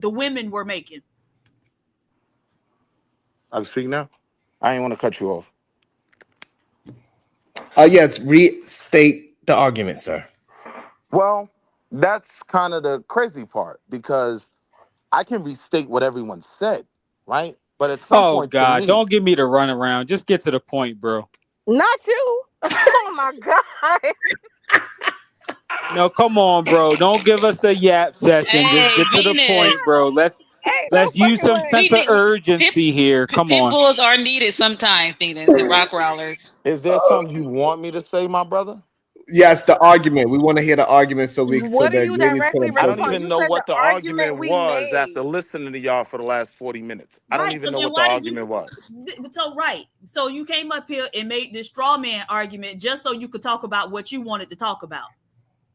the women were making. I speak now. I ain't want to cut you off. Yes, restate the argument, sir. Well, that's kind of the crazy part because I can restate what everyone said, right? But at some Oh point, to God, me, don't give me the runaround. Just get to the point, bro. Not you. Oh my god. No, come on, bro. Don't give us the yap session. Just Hey, get to the point, Venus. bro. Let's Ain't no let's use fucking some way. sense of Pit, urgency here. Come pit on. bulls are needed sometimes, Venus, and rock rollers. is there something you want me to say, my brother? Yes, the argument. We want to hear the argument so What are that you ladies directly can I don't approach respond? it. even You know said the what the argument argument we was after made. listening to y'all for the last 40 minutes. I don't Right. even So know then what the why did you argument was. so right. So you came up here and made this straw man argument just so you could talk about what you wanted to talk about.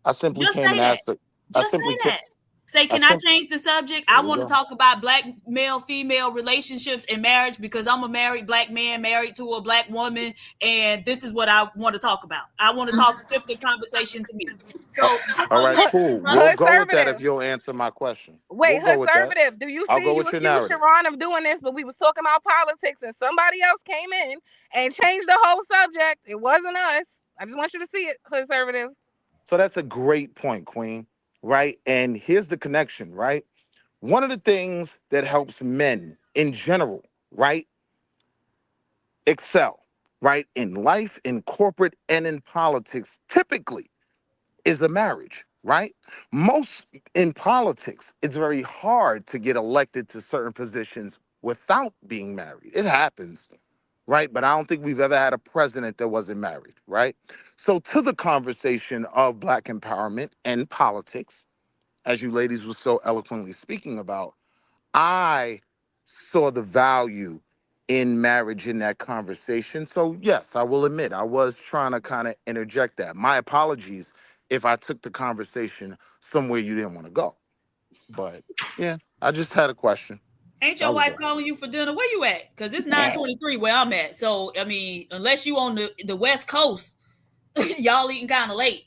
I simply Just came say and that. asked it. I Just simply say came. that. Say, I can I sim- change the subject? There I we want to go. talk about black male female relationships and marriage because I'm a married black man married to a black woman, and this is what I want to talk about. I want to shift the conversation to me. Uh, So just all so you right, Hood, know, cool. brother. We'll go with that if conservative. you'll answer my question. We'll Wait, go with that. conservative. Do you I'll see go you with your accused narrative. Sharon of doing this, but we was talking about politics and somebody else came in and changed the whole subject. It wasn't us. I just want you to see it, conservative. So that's a great point, Queen. Right? And here's the connection, right? One of the things that helps men in general, right, excel, right, in life, in corporate, and in politics, typically is the marriage, right? Most in politics, it's very hard to get elected to certain positions without being married. It happens, right? But I don't think we've ever had a president that wasn't married, right? So to the conversation of Black empowerment and politics, as you ladies were so eloquently speaking about, I saw the value in marriage in that conversation. So yes, I will admit I was trying to kind of interject that. My apologies if I took the conversation somewhere you didn't want to go. But yeah, I just had a question. Ain't That your was wife all. calling you for dinner? Where you at? Because it's 9:23 where I'm at. So I mean, unless you on the West Coast, y'all eating kind of late.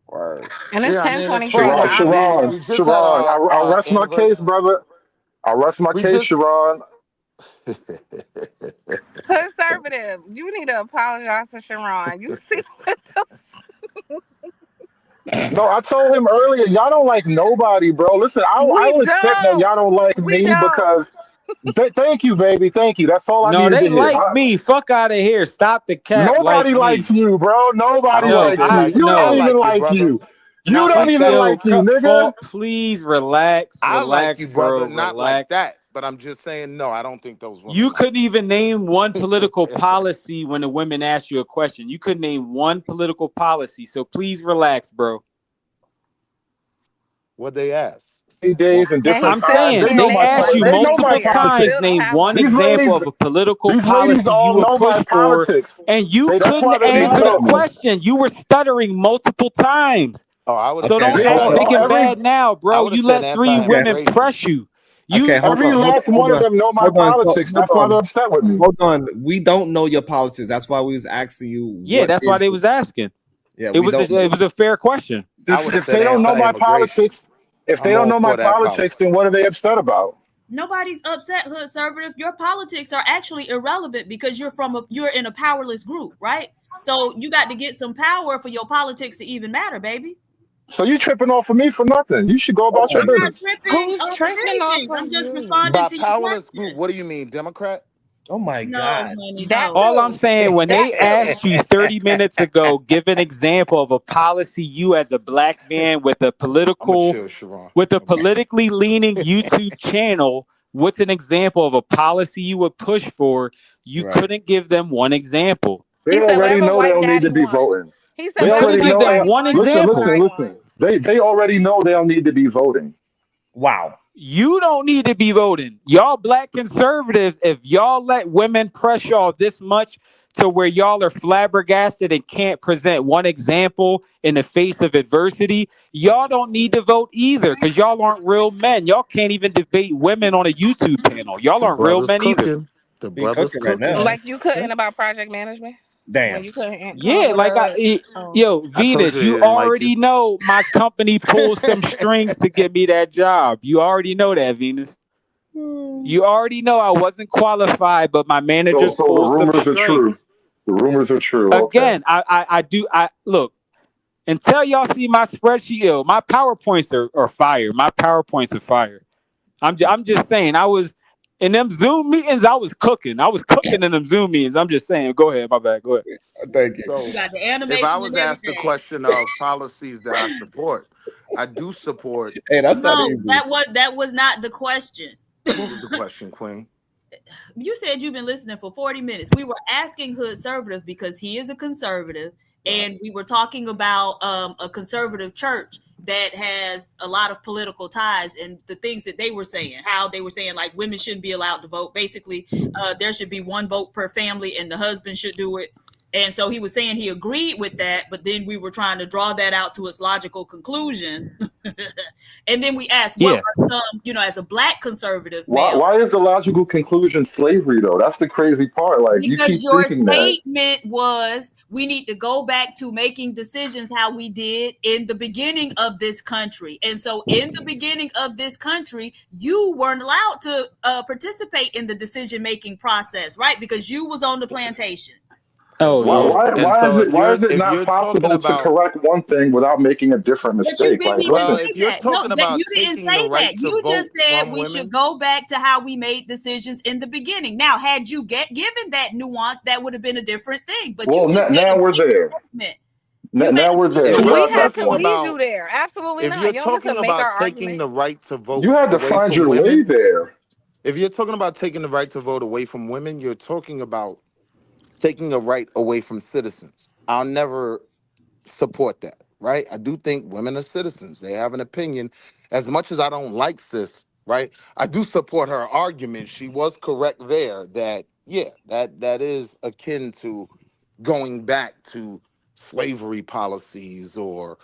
Word. And it's Yeah, I ten mean it's twenty funny five. Sharon, because I'm we at. Sharon, we just had Sharon, I our rest my case, anniversary. brother. I rest my We case, just Sharon. Conservative. You need to apologize to Sharon. You see what the No, I told him earlier, y'all don't like nobody, bro. Listen, I we will accept that don't. y'all don't like We me don't. because thank you, baby. Thank you. That's all I No, needed they to hear. like me. Fuck out of here. Stop the cap. Nobody Like likes me. you, bro. I Nobody don't No, think likes they you. I like You you. I don't no. even like you, like brother. you. You Not don't like even that. Yo, like you, nigga. please relax, I like relax, you, brother. bro, Not like relax. that. But I'm just saying, no, I don't think those women You like couldn't even name one political policy when the women asked you a question. You couldn't name one political policy. So please relax, bro. what they ask. Days and And different he's I'm still times. saying They saying know they they my asked you want they know me, my multiple but y'all times, politics. still don't name have one one. These example ladies, of a political these ladies policy you all would know my push for, politics. and you That's couldn't why they be answer the telling me. question. You were stuttering multiple times. Oh, I was So Okay, saying don't They act hold all make on. it every bad now, I bro. would have You said let three Okay, women anti-immigration. press you. okay, You hold every on, hold last on, one hold of on, them know my hold on. So politics. hold That's why they're on, upset with me. hold on. We don't know your politics. That's why we was asking you yeah, what that's why is. they was asking. Yeah, It we was don't. it was a fair question. I would have If said they don't know my anti-immigration. politics, if they I'm don't all know my for that politics, policy. then what are they upset about? Nobody's upset, hood conservative. Your politics are actually irrelevant because you're in a powerless group, right? So you got to get some power for your politics to even matter, baby. So you tripping off of me for nothing. You should go about your I'm not business. tripping Who's off of tripping off anything. of I'm just you? responding By to your powerless group, question. what do you mean, Democrat? Oh my No, God. honey, That no. All I'm too. saying, when That they too. asked you 30 minutes ago, give an example of a policy you as a black man I'm gonna chill, Sharon. with a I'm gonna chill. politically leaning YouTube channel, what's an example of a policy you would push for? You Right. couldn't give them one example. They He said already whatever know they white don't need daddy to be wants. voting. He said They You whatever couldn't already give white know. them daddy one wants, Listen, that's what example. I listen, want. listen. They already know they don't need to be voting. Wow. You don't need to be voting. Y'all black conservatives, if y'all let women press y'all this much to where y'all are flabbergasted and can't present one example in the face of adversity, y'all don't need to vote either because y'all aren't real men. Y'all can't even debate women on a YouTube panel. Y'all The aren't real brother's men either. cooking. The He brother's cooking right cooking. now. Like you couldn't about project management. Damn. When you couldn't come up Yeah, with like yo, I told Venus, you he you didn't like it. already know my company pulls some strings to get me that job. You already know that, Venus. You already know I wasn't qualified, but my So managers so the pulled some rumors are true. strings. The rumors are true. Okay. Again, I look until y'all see my spreadsheet. Yo, my PowerPoints are fire. My PowerPoints are fire. I'm just saying. I was in them Zoom meetings. I was cooking. I was cooking in them Zoom meetings. I'm just saying. Go ahead. My bad. Go ahead. Thank you. You So got the if I animation and was asked the everything. question of policies that I support, I do support. Hey, that's not No, easy. that was not the question. What was the question, Queen? You said you've been listening for 40 minutes. We were asking Hood Conservative because he is a conservative, Right. and we were talking about a conservative church that has a lot of political ties and the things that they were saying, how they were saying like women shouldn't be allowed to vote. Basically, there should be one vote per family and the husband should do it. And so he was saying he agreed with that, but then we were trying to draw that out to its logical conclusion. And then we asked, what Yeah. are some, as a black conservative Why male, why is the logical conclusion slavery though? That's the crazy part. Like you because keep your thinking that. statement was we need to go back to making decisions how we did in the beginning of this country. And so in the beginning of this country, you weren't allowed to participate in the decision making process, right? Because you was on the plantation. Oh That's Why right. yeah. why And why is so it why is it if not you're talking possible to about correct one thing without making a different But you mistake? didn't Like even what's well, the if say you're that. No, talking that you about didn't taking the say right that. to You just vote said from we should women, go back to how we made decisions in the beginning. Now, had you given that nuance, that would have been a different thing. But you well just made a now we're blanket there. statement. You made Now a we're blanket there. if What you're we I have got to talking to lead you about there. Absolutely if not. you're You don't get to talking make our about taking argument. the right to vote you had to away find from your way women, there. if you're talking about taking the right to vote away from women, you're talking about taking a right away from citizens. I'll never support that, right? I do think women are citizens. They have an opinion. As much as I don't like sis, right? I do support her argument. She was correct there that yeah, that is akin to going back to slavery policies or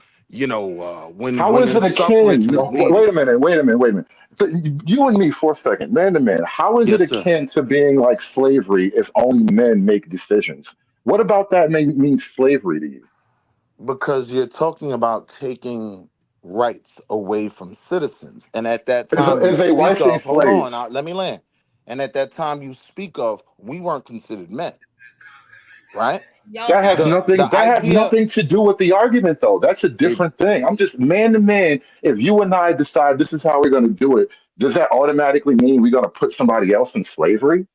when How is it women's suffrage akin? was No, needed. wait a minute. So you and me for a second, man to man. How is it Yes, sir. akin to being like slavery if only men make decisions? What about that means slavery to you? Because you're talking about taking rights away from citizens. And at that Is time you is a speak wife a of, hold slave? on, let me land. And at that time you speak of, we weren't considered men, right? Y'all stop. The That has idea, nothing to do with the argument though. That's a it different thing. I'm just man to man. If you and I decide this is how we're going to do it, does that automatically mean we're going to put somebody else in slavery?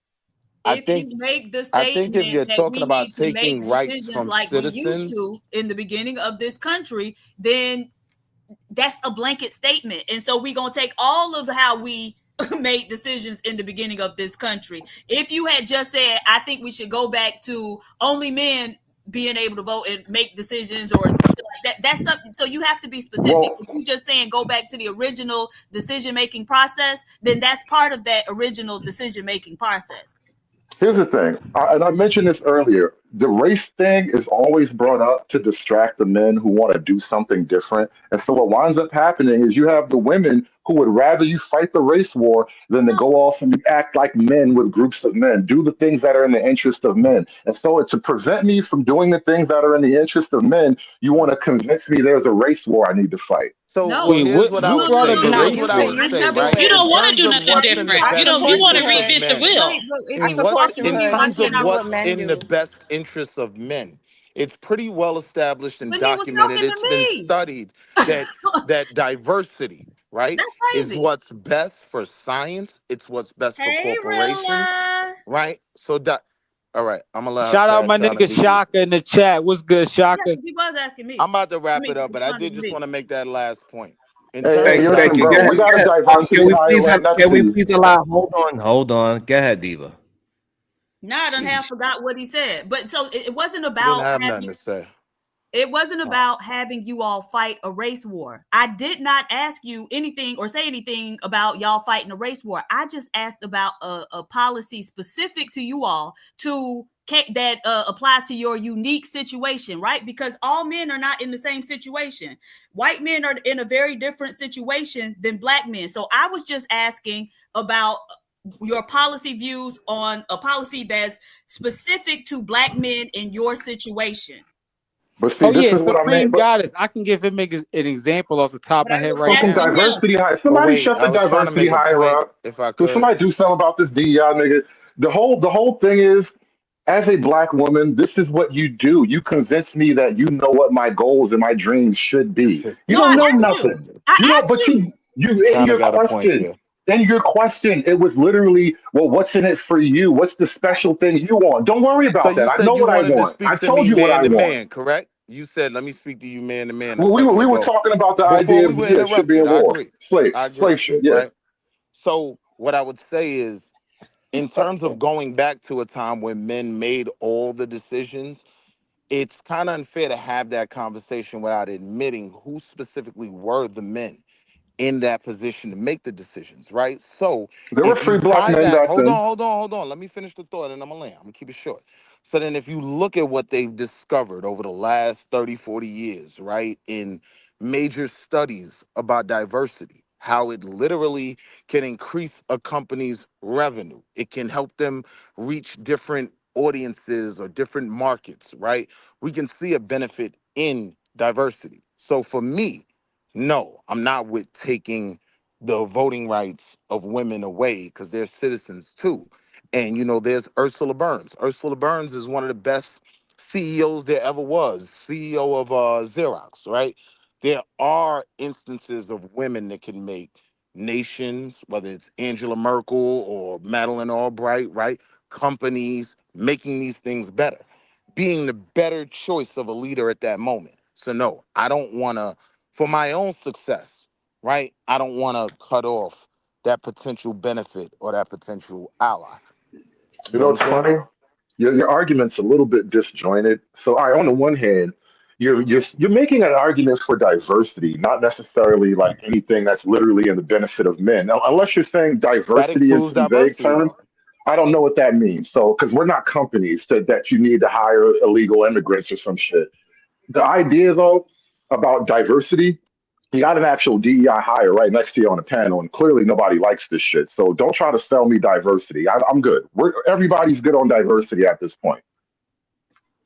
I If you think make the I think if statement you're that talking we about need to make taking rights decisions from like we used citizens, to in the beginning of this country, then that's a blanket statement. And so we're going to take all of how we made decisions in the beginning of this country. If you had just said, I think we should go back to only men being able to vote and make decisions or something like that, that's something. So you have to be specific. Well, If you just saying go back to the original decision making process, then that's part of that original decision making process. here's the thing, and I mentioned this earlier. The race thing is always brought up to distract the men who want to do something different. And so what winds up happening is you have the women who would rather you fight the race war than to No, go off and act like men with groups of men, do the things that are in the interest of men. And so to prevent me from doing the things that are in the interest of men, you want right? to convince me there's a race war I need to fight. So, well, no, Wait, here's what? what I Who no, would no, brought say. up no, the No, Here's race you what I say no. would war? you I say, should never do right? You it. said In don't want to terms do of nothing what's in the different. I You best don't. You support want you, to interest of Hood. reinvent the men, wheel. I if in you what, support talk you, to in me, Hood. why You terms should of can't I? do what what's men in the do. best interests of men, it's pretty well established and But he was documented. talking It's been to me. studied that diversity, right, That's is crazy. what's best for science. It's what's best for Hey, real corporations, life. right? All right, I'm gonna let her Shout out my crash out nigga and be brief. Shaka in the chat. What's good, Yeah, Shaka? because he was asking me. I'm about to I wrap mean, it up, but I responding did to just me. want to make that last point. In Hey, terms hey, of Thank listen, you. bro, we diversity, got a Can diversity we higher please right next can to we you. please allow? Hold on. Go ahead, Diva. Now I done half sheesh, forgot what he said. But so it wasn't she didn't about have nothing having to say. it wasn't All right. about having you all fight a race war. I did not ask you anything or say anything about y'all fighting a race war. I just asked about a policy specific to you all to that applies to your unique situation, right? Because all men are not in the same situation. White men are in a very different situation than black men. So I was just asking about your policy views on a policy that's specific to Black men in your situation. But see, Oh this yeah, is what I mean. Supreme But Goddess. I can give him an example off the top of But my I head was right fucking now. asking him. diversity hire. But Somebody wait, shut I the was trying to diversity make a hire point, up. if I Could could. somebody do something about this DEI nigga? The whole thing is, as a black woman, this is what you do. You convince me that you know what my goals and my dreams should be. You No, don't I know asked you. nothing. I You don't, asked but you. you in Kind of your got a point question. there. In your question, it was literally, well, what's in it for you? What's the special thing you want? Don't worry So about that. you I know said you what I wanted to want. I speak to told me you what I man to want. man, correct? You said, let me speak to you man to man a Well, we were second we were ago. talking about the Before idea we of, were yeah, it should be a interrupted, I war. agree. Slave I agree, slave shit, yeah. right? So what I would say is, in terms of going back to a time when men made all the decisions, it's kind of unfair to have that conversation without admitting who specifically were the men in that position to make the decisions, right? So There were if you free black tie men that, back hold on, then. hold on, hold on. Let me finish the thought and I'm gonna land. I'm gonna keep it short. So then if you look at what they've discovered over the last 30, 40 years, right, in major studies about diversity, how it literally can increase a company's revenue. It can help them reach different audiences or different markets, right? We can see a benefit in diversity. So for me, no, I'm not with taking the voting rights of women away because they're citizens too. And there's Ursula Burns. Ursula Burns is one of the best CEOs there ever was, CEO of Xerox, right? There are instances of women that can make nations, whether it's Angela Merkel or Madeleine Albright, right? Companies making these things better, being the better choice of a leader at that moment. So no, I don't want to, for my own success, right? I don't want to cut off that potential benefit or that potential ally. You You get know what I'm what's saying? funny? Your argument's a little bit disjointed. So, all right, on the one hand, you're making an argument for diversity, not necessarily like anything that's literally in the benefit of men. Now, unless you're saying That diversity in includes some vague diversity, term, though. I don't know what that means. So, because we're not companies that you need to hire illegal immigrants or some shit. The idea, though, about diversity, you got an actual DEI hire right next to you on the panel, and clearly nobody likes this shit. So don't try to sell me diversity. I'm good. Everybody's good on diversity at this point.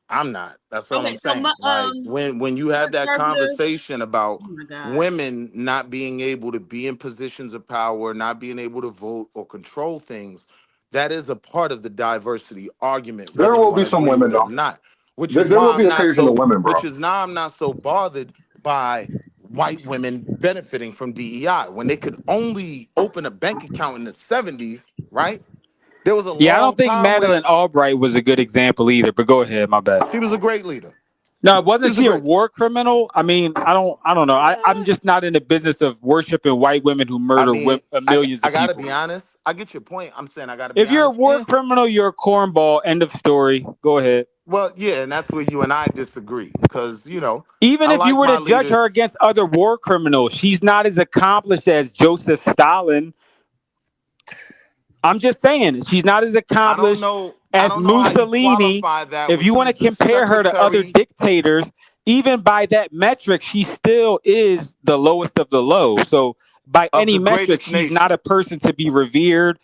I'm not. That's all I'm Okay, so saying. Like when you have that conservative. conversation about Oh my God. women not being able to be in positions of power, not being able to vote or control things, that is a part of the diversity argument, There whether you will want be to some agree women with it or though. not. Which There, is there why will be I'm not occasional so. women, Which bro. is now I'm not so bothered by white women benefiting from DEI when they could only open a bank account in the '70s, right? There was a Yeah, I don't long think time Madeleine where Albright was a good example either. But go ahead, my bad. she was a great leader. No, She wasn't was a she a great. war criminal? I mean, I don't know. I'm Eh, just not in the business of worshiping white women who I murder mean, millions I of gotta people. be honest. I get your point. I'm saying I gotta be If you're a honest. war criminal, you're a cornball. End of story. Go ahead. Well, yeah, and that's where you and I disagree because Even I if you like were my to judge leaders. her against other war criminals, she's not as accomplished as Joseph Stalin. I'm just saying, she's not as I don't accomplished know. I as don't know how you Mussolini. qualify that If when you she want was to the compare her to other secretary dictators, even by that metric, she still is the lowest of the low. So, by of any the metric, greatest she's not nation. a person to be revered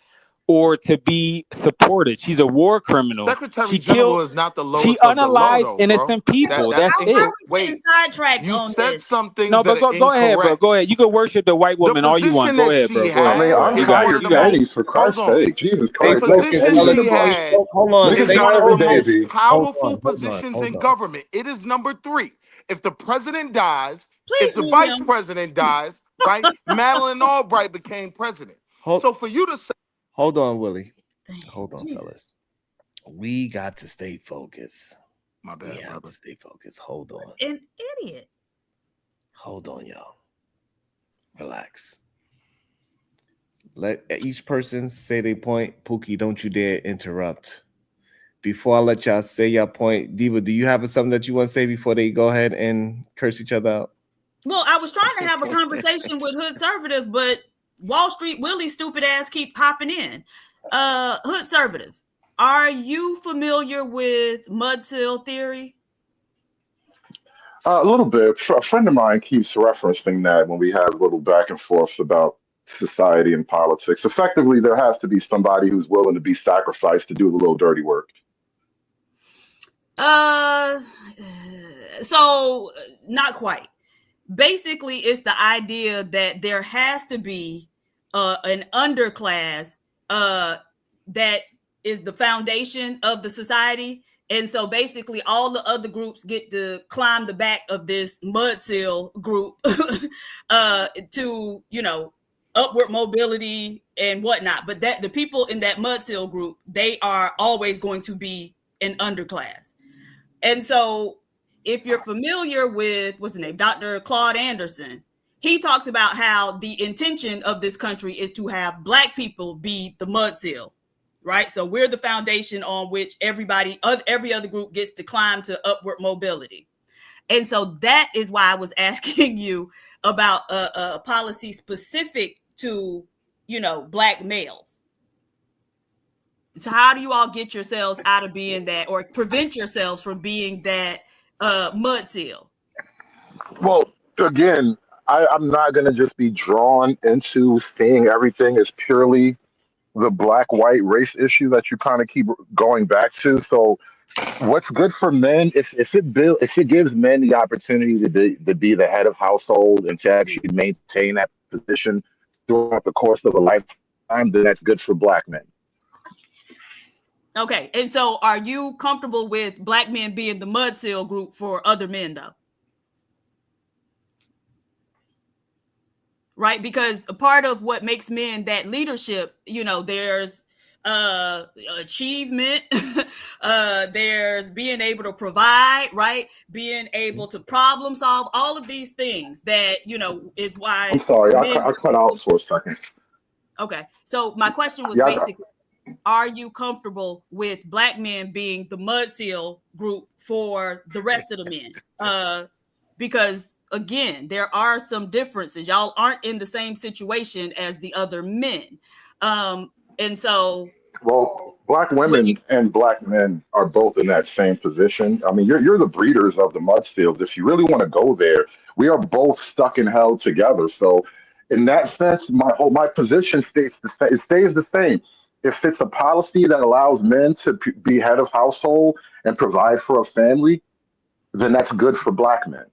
or to be supported. She's a war criminal. Secretary General is not the She lowest of the low, unalived though, bro. innocent people. That's That's How it. incorrect. are we getting Wait, sidetracked you on said this? some things No, that but are go ahead, bro. incorrect. Go ahead. You can worship the white The woman all you want. position Go that ahead, she bro. Go I ahead. mean, had I'm You is got one it. of tired the You of got it. most. days, for Hold Christ's on. sake. Jesus The Stay Christ. Let's focused, get position into fellas. the she point. had Hold on. is Niggas Stay one of tired the of focused. most Daisy. Hold powerful on. Hold on. positions Hold in on. government. It is number three. If the president dies, if Please the mute vice him. president dies, right? Madeleine Albright became president. Hold So for you to say, hold on, Willie. Hold on, Jesus. fellas. We got to stay focused. my We bad, have to brother. stay focused. Hold on. An idiot. Hold on, y'all. Relax. Let each person say their point. Pookie, don't you dare interrupt. Before I let y'all say your point, Diva, do you have something that you want to say before they go ahead and curse each other out? Well, I was trying to have a conversation with Hood Conservative, but Wall Street Willie stupid ass keep popping in. Hood Conservative, are you familiar with Mudsill theory? A little bit. A friend of mine keeps referencing that when we have little back and forths about society and politics. Effectively, there has to be somebody who's willing to be sacrificed to do the little dirty work. Uh, so not quite. Basically, it's the idea that there has to be an underclass that is the foundation of the society. And so basically all the other groups get to climb the back of this Mudsill group to, you know, upward mobility and whatnot. But that the people in that Mudsill group, they are always going to be an underclass. And so if you're familiar with, what's the name, Dr. Claude Anderson, he talks about how the intention of this country is to have Black people be the Mudsill, right? So we're the foundation on which every other group gets to climb to upward mobility. And so that is why I was asking you about a policy specific to, you know, Black males. So how do you all get yourselves out of being that, or prevent yourselves from being that Mudsill? Well, again, I'm not going to just be drawn into seeing everything as purely the black white race issue that you kind of keep going back to. So, what's good for men, if it gives men the opportunity to be the head of household and to actually maintain that position throughout the course of a lifetime, then that's good for Black men. Okay, and so are you comfortable with Black men being the Mudsill group for other men, though? Right, because a part of what makes men that leadership, you know, there's achievement, there's being able to provide, right, being able to problem solve, all of these things that, you know, is why I'm sorry, men. I cut out for a second. Okay, so my question was Yeah, basically, are you comfortable with Black men being the Mudsill group for the rest of the men? Because again, there are some differences. Y'all aren't in the same situation as the other men. And so well, Black when you, women and Black men are both in that same position. I mean, you're the breeders of the Mudsteels. If you really want to go there, we are both stuck in hell together. So, in that sense, my position it stays the same. If it's a policy that allows men to be head of household and provide for a family, then that's good for Black men.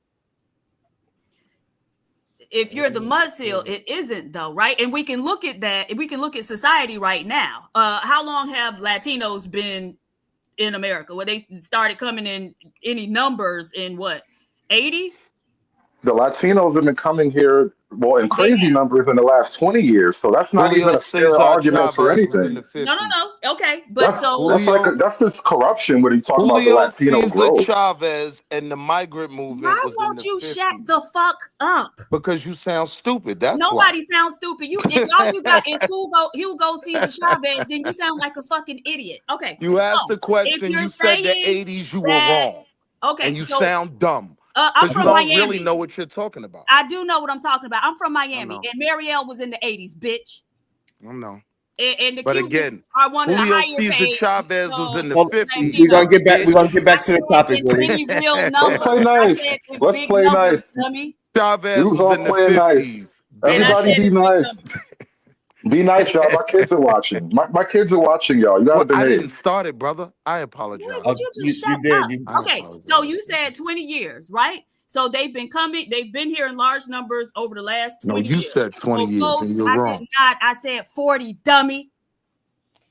if you're the Mudsill, it isn't though, right? And we can look at that. We can look at society right now. How long have Latinos been in America? Where they started coming in any numbers in what, 80s? The Latinos have been coming here, well, in They crazy numbers in the last 20 years. So that's not even Julio a fair Cesar argument for Chavez was in anything. the no, 50s. okay, but That's so that's like Julio that's just corruption when you talk about the Julio Latino Cesar growth. Chavez and the migrant movement why was in won't the you shut 50s. the fuck up? Because you sound stupid. That's why. Nobody sounds stupid. You, if all you got is Hugo Caesar Chavez, then you sound like a fucking idiot. Okay, You asked so the if question, you're you said the saying 80s, you were that, wrong. okay, And you so sound dumb. I'm Because you from don't really Miami. know what you're talking about. I do know what I'm talking about. I'm from I Miami, know. and Marielle was in the 80s, bitch. I know. And the But Cubans again, are one of the Julio higher Cesar paid, Chavez was in the Well, we're gonna Latinos. '50s, get back. We're bitch. gonna get I back to the said topic, in Willie. any real Let's numbers. play I nice. said in Let's big play numbers, nice. dummy. We Chavez was was all in the playing nice. 50s, And I bitch. Everybody said be in big nice. numbers. Be nice, y'all. My kids are watching. My kids are watching y'all. You gotta Well, I didn't behave. start it, brother. I Boy, apologize. would you You just you shut did. up? I Okay, so apologize. you said 20 years, right? So they've been here in large numbers over the last No, 20 you years. said 20 So years folks, and you're I did wrong. not, I said 40, dummy.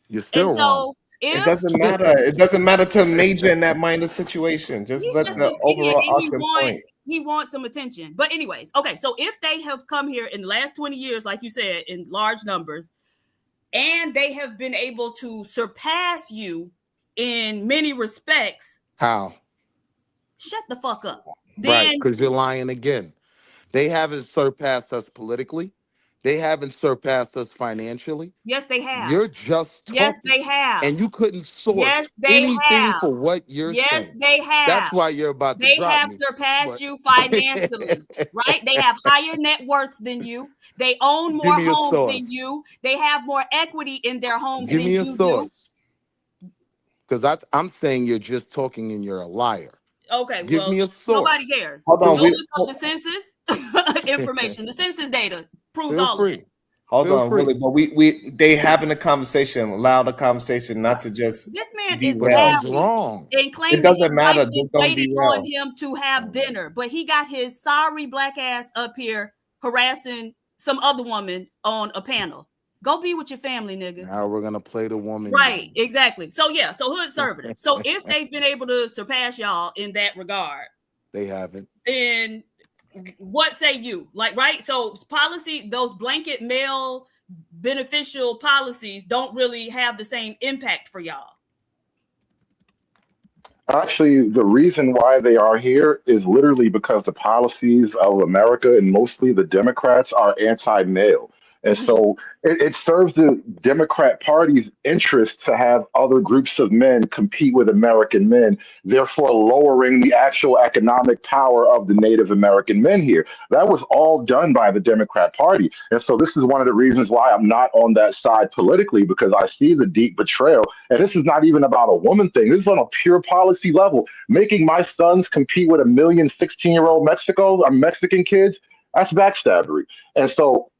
You're And still wrong. so It if doesn't matter. It doesn't matter to major in that minor situation. Just he's let just the an idiot overall and arching point. he wants some attention. But anyways, okay, so if they have come here in the last 20 years, like you said, in large numbers, and they have been able to surpass you in many respects, How? shut the fuck up. Right, Then because you're lying again. They haven't surpassed us politically. They haven't surpassed us financially. yes, they have. You're just Yes, talking. they have. And you couldn't source Yes, they anything have. for what you're Yes, saying. they have. That's why you're about to They drop have me. surpassed But you financially, right? They have higher net worths than you. They own give more me a homes than source. you. They have more equity in their homes Give than me a you do. source. Because I'm saying you're just talking and you're a liar. Okay, Give well, me a nobody source. cares. Hold Go on. look up the census information. The census data proves Feel all of free. that. Hold Feel on, free. Willie, but they having a conversation, allow the conversation, not to just This man is But derail. he's married wrong. and It claiming his doesn't wife matter. is Just don't waiting on derail. him to have dinner, but he got his sorry black ass up here harassing some other woman on a panel. Go be with your family, nigga. Now we're gonna play the woman Right, game. exactly. So yeah, so hood conservative. So if they've been able to surpass y'all in that regard, They haven't. then what say you? Like, right? So policy, those blanket male beneficial policies don't really have the same impact for y'all. Actually, the reason why they are here is literally because the policies of America and mostly the Democrats are anti male. And Mhm. so it serves the Democrat Party's interest to have other groups of men compete with American men, therefore lowering the actual economic power of the Native American men here. That was all done by the Democrat Party. And so this is one of the reasons why I'm not on that side politically, because I see the deep betrayal. And this is not even about a woman thing. This is on a pure policy level. Making my sons compete with a million 16-year-old Mexican kids, that's backstabbery. And so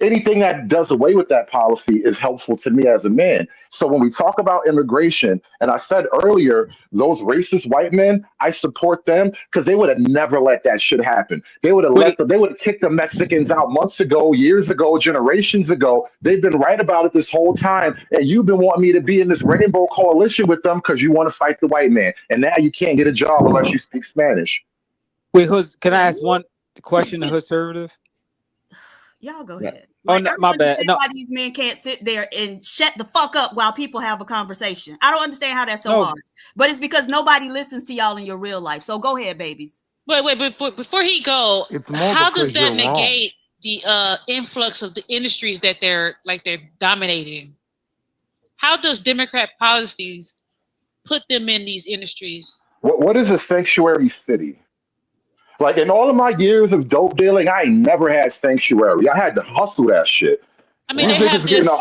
anything that does away with that policy is helpful to me as a man. So when we talk about immigration, and I said earlier, those racist white men, I support them because they would have never let that shit happen. They would have let Wait, them, they would have kicked the Mexicans out months ago, years ago, generations ago. They've been right about it this whole time. And you've been wanting me to be in this rainbow coalition with them because you want to fight the white man. And now you can't get a job unless you speak Spanish. can I ask one question to hood conservative? Y'all go Yeah. ahead. Oh Like, I no, don't my bad. understand No, why these men can't sit there and shut the fuck up while people have a conversation. I don't understand how that's so no. hard. But it's because nobody listens to y'all in your real life. So go ahead, babies. Wait, before he go, It's more how does because you're that wrong. negate the influx of the industries that they're dominating? How does Democrat policies put them in these industries? What is a sanctuary city? Like in all of my years of dope dealing, I ain't never had sanctuary. I had to hustle that shit. I mean, These they have niggas getting a this.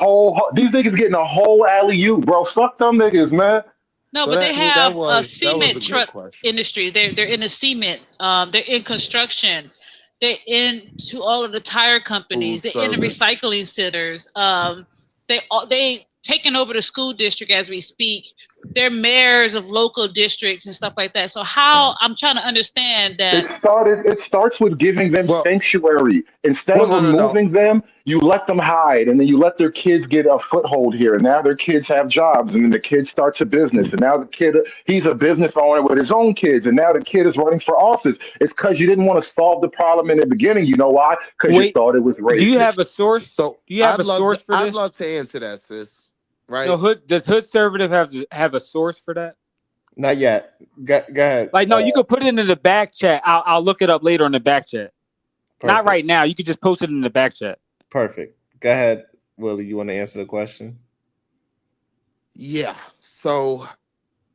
whole alley oop, bro. Fuck them niggas, man. No, So but they that have a was a cement good truck question. industry. They're in the cement. They're in construction. They're into all of the tire companies. Food They're in the service. recycling centers. They taking over the school district as we speak. They're mayors of local districts and stuff like that. So Right. how I'm trying to understand It that. started. It starts with giving them Well, sanctuary. Instead of well, no. removing them, you let them hide, and then you let their kids get a foothold here. And now their kids have jobs, and then the kid starts a business, and now the kid he's a business owner with his own kids, and now the kid is running for office. It's because you didn't want to solve the problem in the beginning. You know why? Because you Wait, thought it was do you have racist. a source? So Do you have a source for I'd this? love to answer that, sis. No, Right? hood does hood conservative have a source for that? Not yet. Go ahead. Like, no, you could put it in the back chat. I'll look it up later in the back chat. Not Perfect. right now. You could just post it in the back chat. Perfect. Go ahead, Willie. You want to answer the question? Yeah. So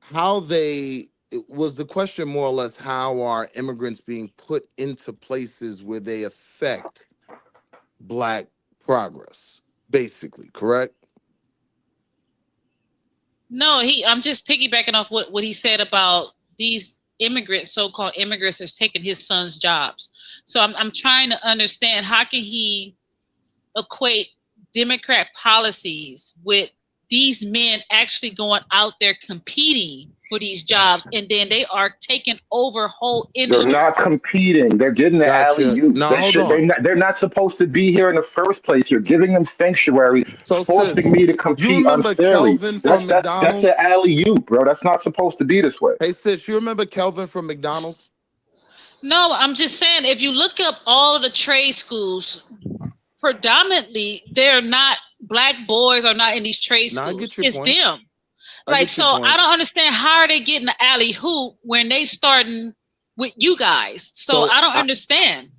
how they it was the question more or less, how are immigrants being put into places where they affect black progress, basically, correct? No, I'm just piggybacking off what he said about these immigrants, so-called immigrants, is taking his son's jobs. So I'm trying to understand how can he equate Democrat policies with these men actually going out there competing for these jobs, Gotcha. and then they are taking over whole They're not industries. competing. They're getting the alley Gotcha. oop. Now That hold shit. on. They're not supposed to be here in the first place. You're giving them sanctuary, So forcing sis, me to you compete remember unfairly. Kelvin That's from that's that's the McDonald's? alley oop, bro. That's not supposed to be this way. Hey sis, you remember Kelvin from McDonald's? No, I'm just saying if you look up all of the trade schools, predominantly they're not black boys are not in these trade Now I schools. get your It's point. them. I Like, get your so I point. don't understand how are they getting the alley hoop when they starting with you guys. So So I don't I understand.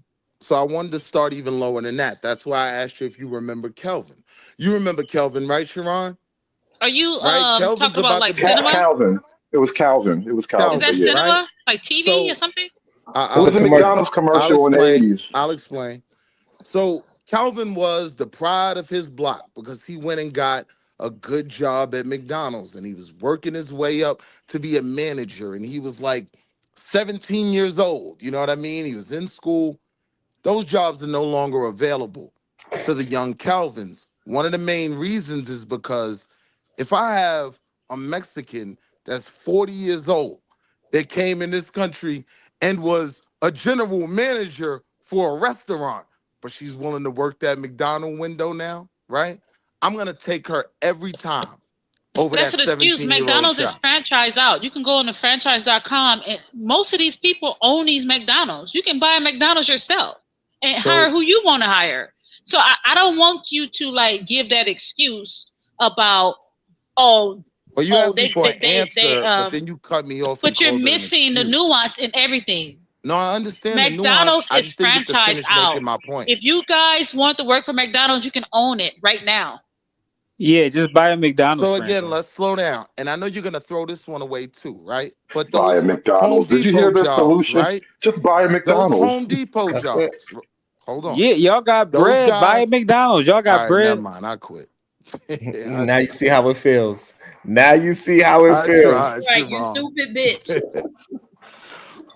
so I wanted to start even lower than that. That's why I asked you if you remember Kelvin. You remember Kelvin, right, Sharon? Are you Right? Kelvin's talking about about to like be cinema? Calvin. It was Calvin. It was Calvin. Is that But Kelvin, yeah, right? cinema? Like TV or So something? it It's I, a was a commercial. McDonald's I'll commercial in the explain. '80s. I'll explain. So Calvin was the pride of his block because he went and got a good job at McDonald's and he was working his way up to be a manager and he was like 17 years old. You know what I mean? He was in school. Those jobs are no longer available. to the young Calvins. One of the main reasons is because if I have a Mexican that's 40 years old that came in this country and was a general manager for a restaurant, but she's willing to work that McDonald window now, right? I'm gonna take her every time over But that's that an excuse. 17-year-old McDonald's is child. franchise out. You can go on to franchise.com and most of these people own these McDonald's. You can buy a McDonald's yourself and hire So, who you want to hire. So I don't want you to like give that excuse about oh well, you oh asked me for an they answer, but then you cut me off and but you're called it an missing the excuse. nuance in everything. No, I understand the nuance. McDonald's I is just didn't get to franchised finish out. making my point. If you guys want to work for McDonald's, you can own it right now. Yeah, just buy a McDonald's So again, franchise. let's slow down. And I know you're gonna throw this one away too, right? But Buy those a Home McDonald's. Did you hear Depot the jobs, solution? right? Just buy a Those McDonald's. Home Depot That's it. jobs. Hold on. Yeah, y'all got Those bread. Buy a guys. McDonald's. Y'all All got right, never bread. mind. I quit. I Now you tried. see how it feels. Now you see how it I feels. tried, Right, you Javon. stupid bitch.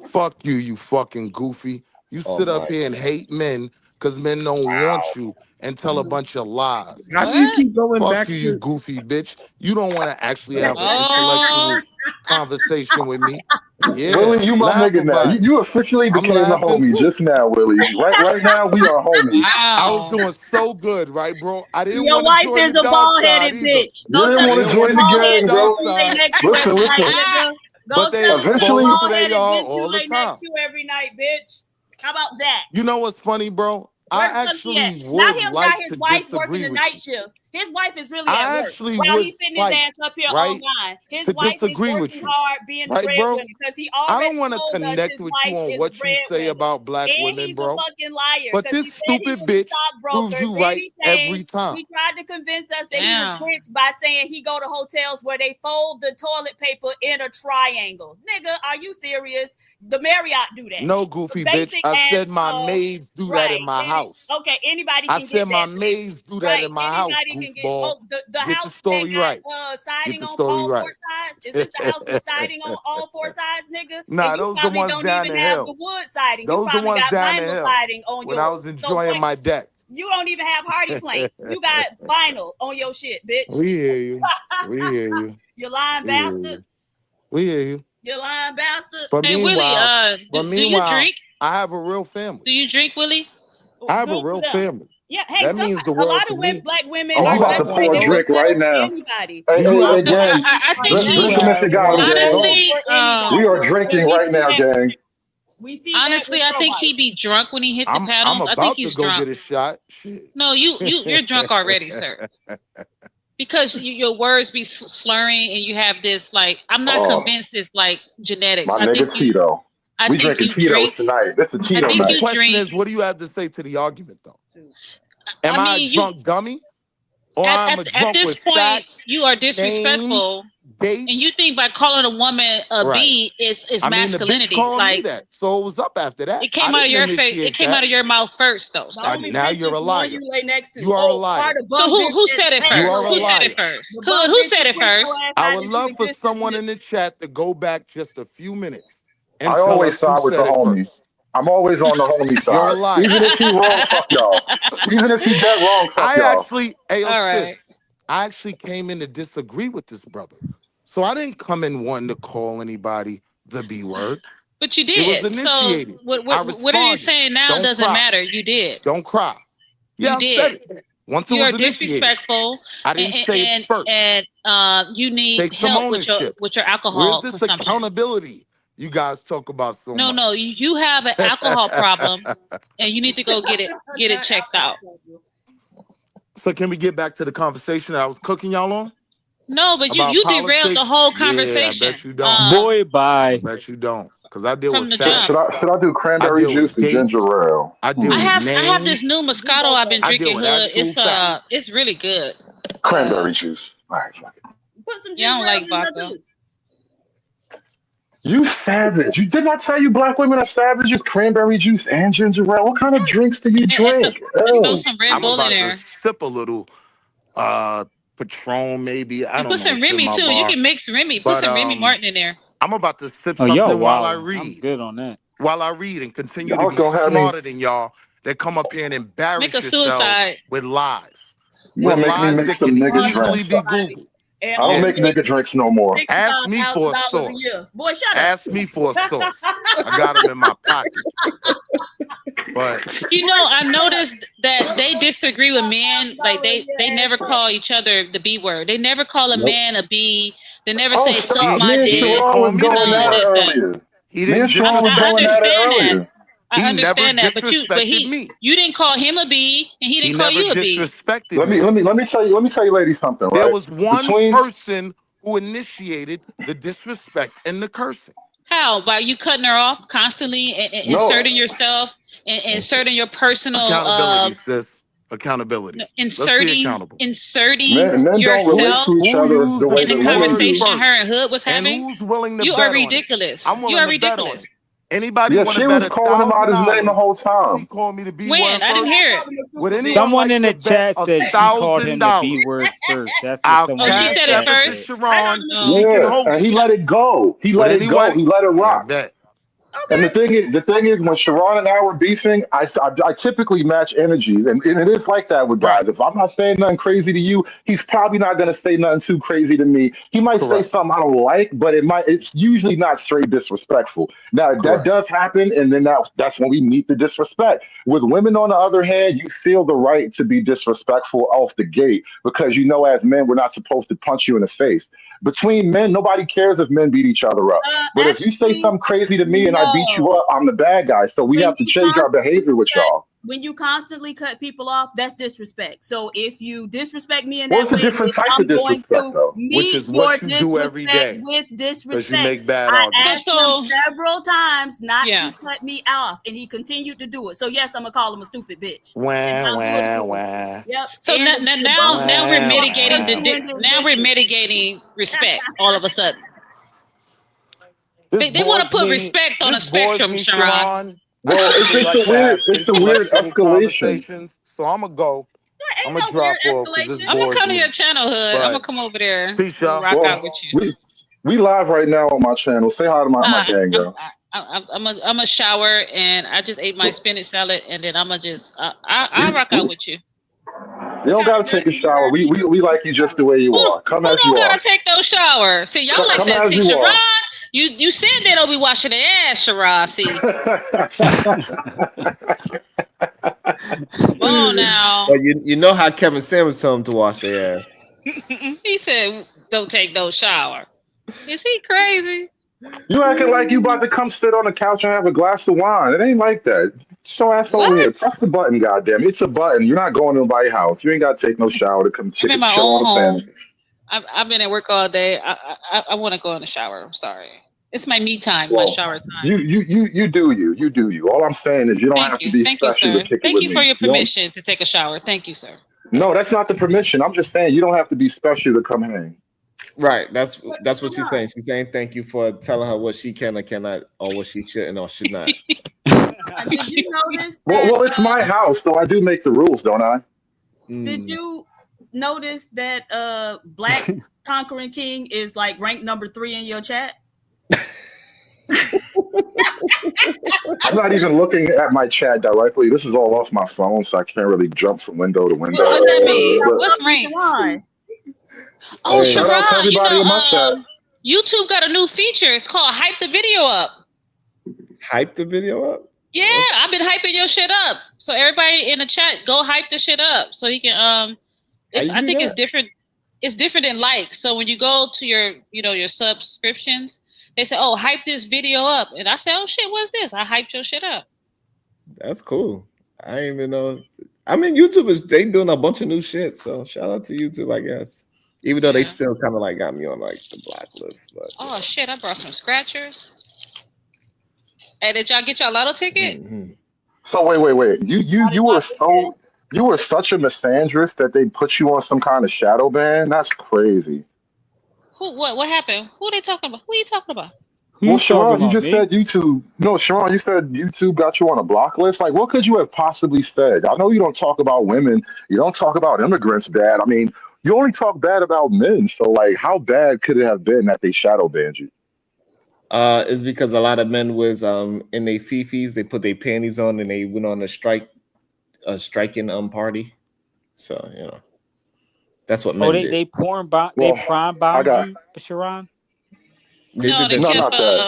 Fuck you, you fucking goofy. You Oh sit up my! here and hate men because men don't want you and tell a bunch of lies. How do you What? keep going Fuck back you, you to? goofy bitch. You don't want to actually have an Oh, intellectual conversation with me. Yeah, Willie, you my laugh nigga now. about You, it. you officially I'm became the laughing homie too. just now, Willie. Right now we are homies. I was wow. doing so good, right, bro? I didn't Your want to wife join the is a dark bald side headed either. bitch. You Go didn't tell I her want to didn't she's want a join to the bald join the gang, headed dark bro. bitch you lay side, next to Listen, every night, listen. nigga. but Go they tell her she's a Eventually, exposed to bald they headed are bitch you all the lay next time. to every night, bitch. How about that? You know what's funny, bro? I Where the fuck she at? actually Now would him got like his to wife working disagree the with night you. shift. His wife is really at I work actually while would he's sitting his fight, ass up here right, online. His to wife is disagree with working you, hard being the right, bro? breadwinner because he I already don't want to told us connect his with you wife on is the what you say breadwinner. about black And women, he's a bro. fucking liar But because this he said he stupid was a bitch proves stockbroker. you Then right he every changed. time. He tried to convince us that he was Damn. rich by saying he go to hotels where they fold the toilet paper in a triangle. Nigga, are you serious? The Marriott do that. No, The goofy bitch. basic I ass said my maids do that in right. my house. Okay, anybody I can get said my that then. maids do that Right. in my house, Anybody can get goofball. the Get the house that story right. got Get siding the on story all four right. sides. Is this the house with siding on all four sides, nigga? And Nah, you those the probably ones don't down even the have the hill. wood siding. You Those the probably ones got down the vinyl hill siding on when I was yours. So enjoying point my deck. you don't even have hardy plank. You got vinyl on your shit, bitch. We hear you. We hear you. You lying We hear bastard. you. We hear you. You lying bastard. But Hey Willie, meanwhile, do you drink? I have a real family. Do you drink, Willie? I have a Good for real them. family. Yeah, hey, That means the a world lot to of women, me. black women Oh, Do are I'm you about to just have one of pour as a those? drink right successful as now. anybody. Hey, Do You you hey, are hey, have one just of? gang. I as think Do you he Listen, have one guys, of gang. successful those? honestly, for anybody. We are And drinking we right see now, that gang. we see that honestly, with I your think wife. he be drunk when he hit the I'm paddles. I think about to he's go drunk. get a shot. Shit. No, you're drunk already, sir. Because your words be slurring and you have this like I'm not Oh, convinced it's like genetics. my nigga Tito. I We think drinking you Tito's drink. tonight. This is I Tito think The night. you question drink. is, what do you have to say to the argument, though? I Am I a mean, you drunk dummy, or at, I'm a at drunk this with point facts, you are names, disrespectful, and you dates? think by calling a woman a Right. B is I mean, the bitch masculinity. called me Like that, so it was up after that. it I came out of didn't your face. It initiate came out that. of your mouth first, though, The sir. only Now bitch you're is a the one liar. you lay next to. You are a Oh, are liar. the So bum bitch who that said it You first? are hey, a Who listen, said it liar. first? the Hood, bum who bitch said that it pushed your first? ass I out would into love for someone existence. in the chat to go back just a few minutes and I tell always us who side with the said it homie. first. I'm always on the homie You're a side. liar. Even if he wrong, fuck y'all. Even if he dead wrong, fuck I y'all. actually, Ayo All sis, right. I actually came in to disagree with this brother. So I didn't come in wanting to call anybody the B word. But you It was did. So initiated. what I what are you responded. saying now Don't doesn't cry. matter. You did. Don't cry. You Yeah, I said did. it. Once it You are was initiated. disrespectful, I and didn't say it first. you need Take some help ownership. with your Where's alcohol this consumption. accountability you guys talk about so No, much? no, you have an alcohol problem, and you need to go get it checked out. So can we get back to the conversation that I was cooking y'all on? No, but About you derailed the politics? whole Yeah, I conversation. bet you don't. Boy, I bye. bet you don't. Because I deal with From the Should, jump. should facts. I should I do I cranberry deal with juice or ginger dates. ale? I deal with I have names. this new We Moscato both I've been I are. deal drinking. with Hood, actual facts. it's really good. Cranberry juice. All right, fuck it. Put some Yeah, I ginger don't ale like in there vodka. too. You savage. You didn't I tell you black women are savages? Cranberry juice and ginger ale. What kind of drinks do you drink? And throw Oh. some Red I'm Bull in about to there. sip a little Patron, maybe. I You don't put know some what's in Remy my too. You bar. can mix Remy. Put But some Remy Martin in there. I'm about to sip Oh, y'all something while I wildin'. I'm read. good on that. While I read and continue to Y'all be gonna have me. smarter than y'all that come up here and embarrass Make a yourselves suicide. with lies. You With gonna make me lies make that some can nigga easily drinks. be Googled. I don't make nigga drinks no more. Ask me for a $65,000 source. a year. Boy, shut up. Ask me for a source. I got them in my pocket. But You know, I noticed that they disagree with men. Like they never call each other the B word. They never call a Nope. man a B. They never Oh, say suck stop. my Me and he didn't dick. Sharon call was me the going B at None of it word. this stuff. earlier. He Me didn't and Sharon was I going at it understand that. earlier. I He never understand that, but disrespected me. you didn't call him a B, and he He didn't call never you a B. disrespected Let me. me tell you ladies something, There right? was one Between person who initiated the disrespect and the cursing. How? By you cutting her off constantly and no, inserting yourself and inserting your personal Accountability, sis. Accountability. Let's be accountable. inserting men don't relate yourself to each Who other used the the way in the that B women word do. conversation her first? and Hood was And having. who's willing to You are bet on it? ridiculous. I'm You willing are to bet on ridiculous. it. Anybody Yeah, want to she bet was calling him out his name the $1,000 whole she time. called me the B When? word I didn't first? hear it. Would anyone Someone like in to the bet chat said she called him the B $1,000? word first. That's what I'll someone Oh, in she the cash said it chat app it to said. first? Sharon and Oh. she can Yeah, hold and it. he let it go. He But let it go. anyway, He let it yeah, rock. bet. And the thing is, when Sharon and I were beefing, I typically match energies, and it is like that with Right. guys. If I'm not saying nothing crazy to you, he's probably not going to say nothing too crazy to me. He might say Correct. something I don't like, but it's usually not straight disrespectful. Now that Correct. does happen, and then that's when we meet the disrespect. With women, on the other hand, you feel the right to be disrespectful off the gate because you know, as men, we're not supposed to punch you in the face. Between men, nobody cares if men beat each other up. But if you say Actually, something crazy to me and I beat you no. up, I'm the bad guy. So we When have to you change our behavior constantly with y'all. when you constantly cut people off, that's disrespect. So if you disrespect me in that What's a way, different then type of I'm going disrespect, to though? Which meet is your what you do every disrespect day with because you disrespect. make bad I arguments. asked him So several times not yeah. to cut me off, and he continued to do it. So yes, I'm gonna call him a stupid bitch, and Wah, I'll do it wah, again. wah. Yep. So And the boat now we're is Wah, going mitigating wah. into now we're existence. mitigating respect all of a sudden. This They want to bores put me. respect on a This bores spectrum, me, Sharon. Sharon. I Well, typically like to have it's a weird intellectual escalation. conversations. So I'm going to go. I'm Ain't going to no weird drop off because this escalation. I'm gonna bores come to your me. channel, Hood. I'm gonna But come over there. I'm peace, gonna y'all. rock out Well, with you. we live right now on my channel. Say hi to my Uh, gang, I'm yo. I'm a shower and I just ate my spinach salad and then I'm gonna just I We, rock out we with you. you What don't kind gotta of take a dressing you shower. have We, in? we we like you just the way you are. Come Who as you don't gotta are. take those showers? See, y'all like Come that. as See, you Sharon, are. you said they don't be washing their ass, Sharon. See, come on now. But you know how Kevin Samuels told him to wash their ass. He said don't take no shower. Is he crazy? You acting like you about to come sit on the couch and have a glass of wine. It ain't like that. Show ass over here. What? Press the button, goddamn. It's a button. You're not going to nobody's house. You ain't got to take no shower to come I'm in my chill own on the planet. home. I've been at work all day. I want to go in the shower. I'm sorry. It's my me time, my Well, shower time. you do you. You do you. All I'm saying is you don't have to be Thank you, special to sir. kick it Thank with you for me. your You don't. permission to take a shower. Thank you, sir. No, that's not the permission. I'm just saying you don't have to be special to come hang. Right. That's what she's Sharon, saying. She's saying thank you for telling her what she can or cannot, or what she shouldn't or should not. did you notice Well, that? it's my house, so I do make the rules, don't I? Did Mm. you notice that Black Conquering King is like ranked number 3 in your chat? I'm not even looking at my chat directly. This is all off my phone, so I can't really jump from window to window. What that mean? But What's ranked? Oh, hey, shout out to Sharon, everybody in my chat. YouTube got a new feature. It's called Hype the Video Up. Hype the video up? Yeah, I've been hyping your shit up. So everybody in the chat, go hype the shit up. So he can I think it's different. It's different than likes. So when you go to your your subscriptions, they say, "Oh, hype this video up," and I say, "Oh shit, what's this?" I hyped your shit up. That's cool. I didn't even know. I mean, YouTube they doing a bunch of new shit. So shout out to YouTube, I guess. Even though they still kind of like got me on like the blacklist, but oh shit, I brought some scratchers. Hey, did y'all get your lotto ticket? mm-hmm. So wait. You were such a misandrist that they put you on some kind of shadow ban. That's crazy. Who? What happened? Who are they talking about? Who are you talking about? Who Well, you talking Sharon, you about, just me? said YouTube. No, Sharon, you said YouTube got you on a block list. Like, what could you have possibly said? I know you don't talk about women. You don't talk about immigrants bad. I mean, you only talk bad about men. So, like, how bad could it have been that they shadow banned you? It's because a lot of men was in their fifis, they put their panties on and they went on a strike a striking party. So that's what Oh, men they did. they porn bomb they Well, prime I bombed got you, Sharon? They No, did that no, too. not that.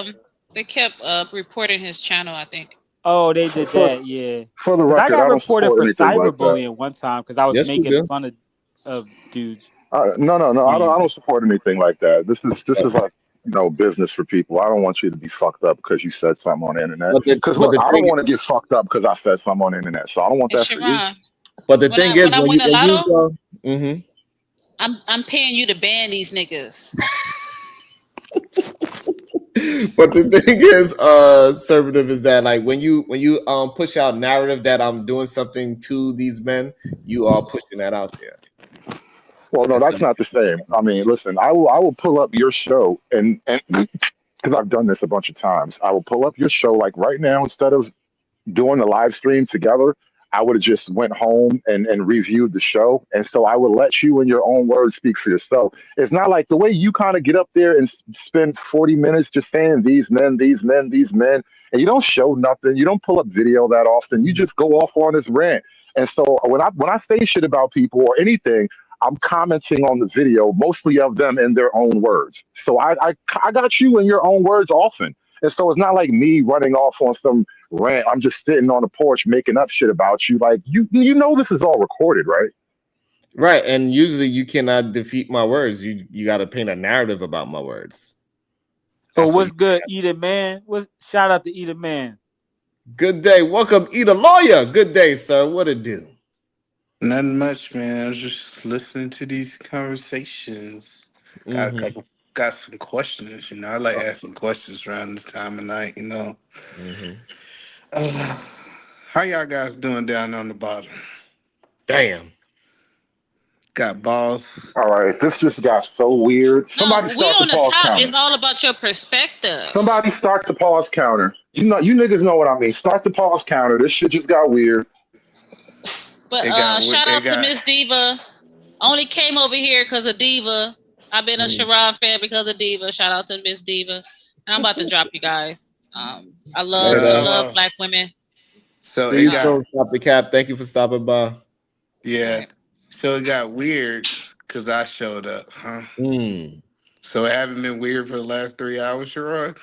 they kept reporting his channel, I think. Oh, they For, did for that, yeah. for the Because I record, got I don't reported support for anything like that. cyberbullying one time because I was Yes, we making do. fun of dudes No, no, no. on I YouTube. don't support anything like that. This Uh, is like business for people. I don't want you to be fucked up because you said something on the internet. but the Because but look, the I don't thing want to get fucked up because I said something on the internet. So I don't want And that for you. Sharon, but the thing when is I when win you the lotto, go. Mhm. I'm paying you to ban these niggas. But the thing is, conservative is that like when you push out narrative that I'm doing something to these men, you are pushing that out there. Well, no, That's that's not the same. I mean, listen, I will pull up your show and because I've done this a bunch of times, I will pull up your show like right now instead of doing the live stream together, I would have just went home and reviewed the show. And so I would let you in your own words speak for yourself. It's not like the way you kind of get up there and spend 40 minutes just saying these men, these men, these men, and you don't show nothing. You don't pull up video that often. You just go off on this rant. And so when I say shit about people or anything, I'm commenting on the video, mostly of them in their own words. So I got you in your own words often. And so it's not like me running off on some rant. I'm just sitting on the porch making up shit about you. Like you know this is all recorded, right? right. And usually you cannot defeat my words. You got to paint a narrative about my words. But That's what what's you good, have to Eat say. Man? What shout out to Eat Man. Good day. Welcome, Eat a Lawyer. Good day, sir. What it do? Nothing much, man. I was just listening to these conversations. Got a Mm-hmm. couple, got some questions. I like asking questions around this time of night. Mm-hmm. Uh, how y'all guys doing down on the bottom? Damn. Got balls. All right, this just got so weird. Somebody No, we start the on the pause top. counter. It's all about your perspective. Somebody start the pause counter. You niggas know what I mean. Start the pause counter. This shit just got weird. But It got. shout It out to got. Miss Diva. Only came over here because of Diva. I've been a Mm. Sharon fan because of Diva. Shout out to Miss Diva. And I'm about to drop you guys. I love I Later. love So, black women. so See it you Um, got. soon, Stop the Cap. Thank you for stopping by. all Yeah. right. So it got weird because I showed up, huh? Mm. So it haven't been weird for the last 3 hours, Sharon.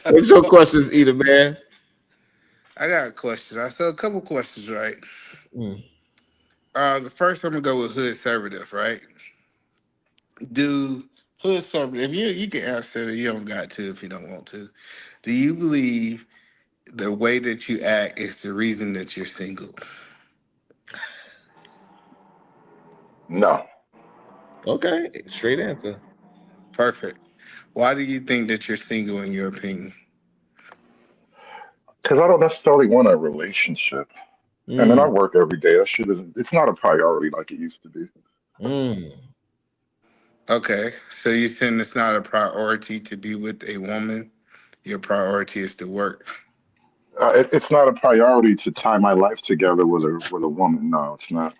What's your questions, Eater man? I got a question. I saw a couple questions, right? Mm. The first I'm gonna go with hood conservative, right? Do hood conservative? You can answer it. You don't got to if you don't want to. Do you believe the way that you act is the reason that you're single? No, Okay, straight answer. Perfect. Why do you think that you're single in your opinion? because I don't necessarily want a relationship. And then I Mm. work every day. That shit isn't. It's not a priority like it used to be. Mm. Okay, so you're saying it's not a priority to be with a woman. Your priority is to work. It's not a priority to tie my life together with a woman. No, it's not.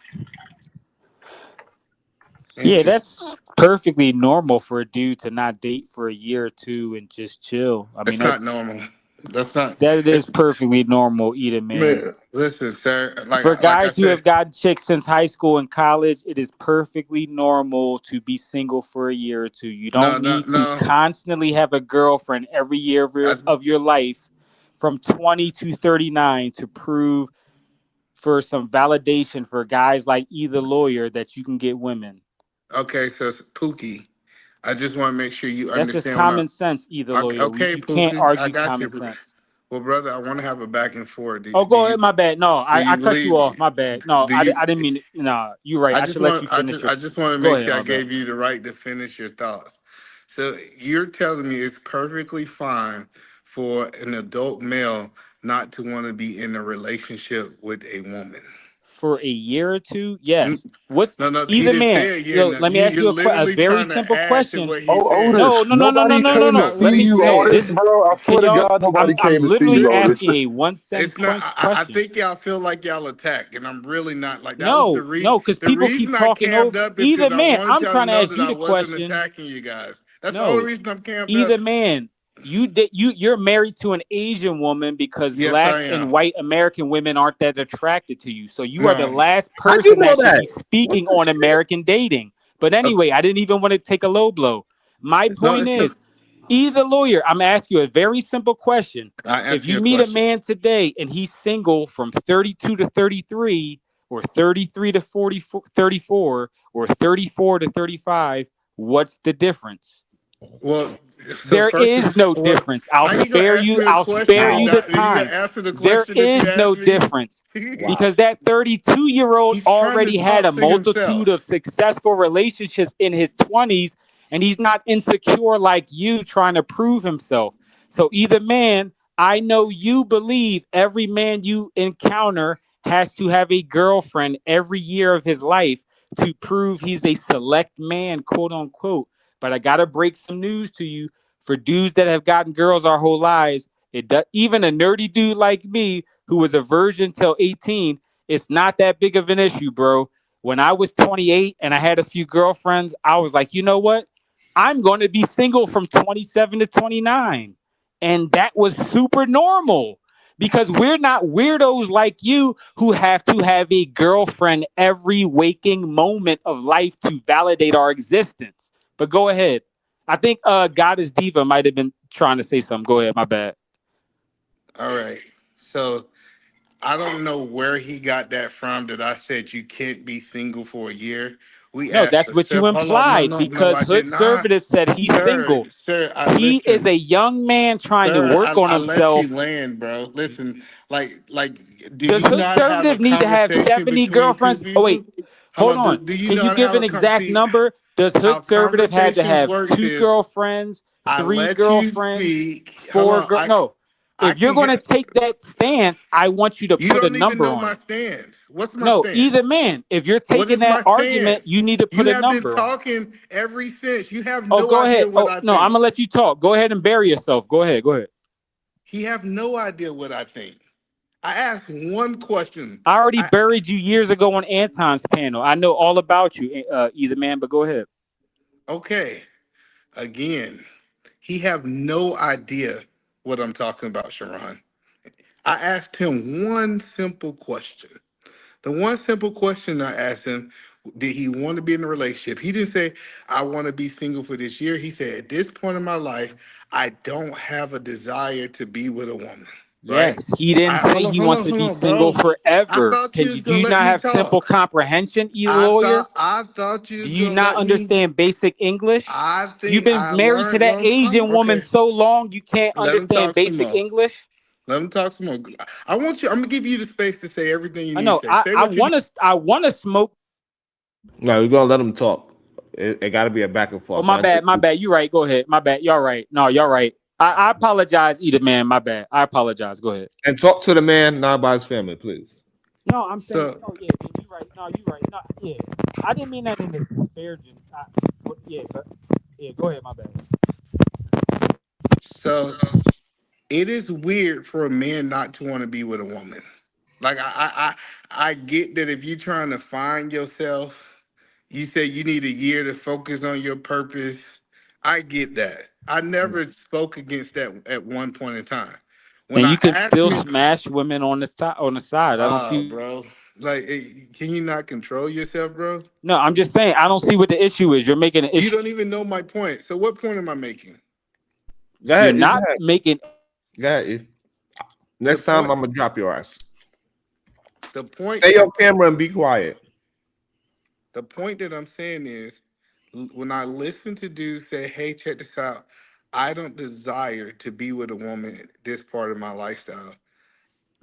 Yeah, Interesting. that's perfectly normal for a dude to not date for a year or two and just chill. I mean, That's not normal. That's not. that is It's perfectly normal, Eat Man. Man, listen, sir. For Like I guys who said. have gotten chicks since high school and college, it is perfectly normal to be single for a year or two. You No, don't no, need to no. constantly have a girlfriend every year I, of your life from 20 to 39 to prove for some validation for guys like either lawyer that you can get women. okay, so it's Pookie. I just want to make sure you That's just understand what common sense, either I. lawyer. Okay, You can't Pookie, I argue got common you. sense. Well, brother, I want to have a back and forth. Oh, Do go you ahead. My bad. No, do I you cut you believe? off. My bad. No, Do you? I didn't mean it. No, you're right. I should let you finish your. I just want to Go make ahead. sure I My bad. gave you the right to finish your thoughts. So you're telling me it's perfectly fine for an adult male not to want to be in a relationship with a woman. For a year or two, Mm, yes. What's no, no, he either didn't man? say a year. Yo, No, let me ask you're you a literally very trying to simple add to question. what he oh said. No, Otis, no, no, no, no, nobody no, no, came to no. Not see what Let he me. you, No, said. Otis, this bro. I can swear to y'all. God, nobody I'm came to see literally you, Otis. asking a one It's sentence not. I question. think y'all feel like y'all attacked, and I'm really not. Like that was the No, reason. no, because The people reason keep I talking camped over up is either because I man. wanted I'm y'all to trying to know ask that you I the wasn't question. attacking you guys. That's the only No, reason I'm camped up. either man. you're married to an Asian woman because Yes, black I and am. white American women aren't that attracted to you. So you are the No. last How'd you person know that should that? be What speaking the on shit? American dating. But Uh, anyway, I didn't even want to take a low blow. My no, point it's a, is, either lawyer, I'm asking you a very simple question. I If ask you you a meet a question. man today and he's single from 32 to 33 or 33 to 44, 34 or 34 to 35, what's the difference? Well, so There first, is no what? difference. I'll How you gonna spare ask you. me a I'll spare question and you Wow. the not? And you gonna time. answer the There question that you is no asked me? difference Wow. because that 32-year-old He's trying to already had a talk to multitude of himself. successful relationships in his 20s, and he's not insecure like you trying to prove himself. So either man, I know you believe every man you encounter has to have a girlfriend every year of his life to prove he's a select man, quote unquote. But I gotta break some news to you. For dudes that have gotten girls our whole lives, it does, even a nerdy dude like me who was a virgin till 18, it's not that big of an issue, bro. When I was 28 and I had a few girlfriends, I was like, you know what? I'm going to be single from 27 to 29. And that was super normal because we're not weirdos like you who have to have a girlfriend every waking moment of life to validate our existence. But go ahead. I think Goddess Diva might have been trying to say something. Go ahead, my bad. All right. So I don't know where he got that from that I said you can't be single for a year. We No, asked that's a what you simple. Hold on, no, implied no, no, because I did Hood not, Servative said he's sir. single. Sir, I He is listen, a young man trying to sir. work on I let you himself. land, bro. Listen, like, do Does you Hood not have a Servative need to have conversation 70 between two girlfriends? Oh, people? wait, Hold hold on. on. Do you Can you not give have an a exact see number? Does Hood how Servative had to conversations have works two is girlfriends, I three let you girlfriends, speak. Hold four on, girl? No. I If you're can going to get. take that stance, I want you to You put a don't even number know on my it. stance. What's my No, either stance? man. If you're What taking is my that argument, stance? you need to You put a have been number on it. talking every since. You have Oh, no go ahead. idea what Oh, I no, I'm think. gonna let you talk. Go ahead and bury yourself. Go ahead. Go ahead. He have no idea what I think. I asked one question. I already I buried you years ago on Anton's panel. I know all about you, either man. But go ahead. okay. Again, he have no idea what I'm talking about, Sharon. I asked him one simple question. The one simple question I asked him, did he want to be in a relationship? He didn't say, I want to be single for this year. He said, at this point in my life, I don't have a desire to be with a woman. Right? Yes, he didn't say he wants to Hold be on, single bro. I forever. thought you Can was you do gonna you let not me have simple talk. comprehension, either lawyer? I thought you Do was you gonna not let me. understand basic English? I You've think been I married to learned that one from. Asian woman Okay, so long you can't let him understand talk some basic more. English. Let him talk some more. I want you. I'm gonna give you the space to say everything you I need know. to say. I Say I what you want to I want to smoke. No, we're gonna let him talk. It got to be a back and Oh, forth, my not bad. just My bad. You right. Go ahead. My bad. Y'all right. No, y'all right. I apologize, either man. My bad. I apologize. Go ahead. and talk to the man, not about his family, please. No, I'm saying. so. No, yeah, you right. No, you right. No, yeah. I didn't mean that in a disparaging. Yeah, but yeah. Go ahead. My bad. So it is weird for a man not to want to be with a woman. Like I get that if you're trying to find yourself, you say you need a year to focus on your purpose. I get that. I Mm. never spoke against that at one point in time. When And I you can asked still me, smash women on the side. On the side, I don't see. bro, like, can you not control yourself, bro? No, I'm just saying. I don't see what the issue is. You're making an You issue. don't even know my point. So what point am I making? Go You're ahead. Go not ahead. making. Go ahead. The Next time, point, I'm gonna drop your ass. the point, Stay the on camera and be quiet. The point that I'm saying is, when I listen to dudes say, "Hey, check this out," I don't desire to be with a woman at this part of my lifestyle.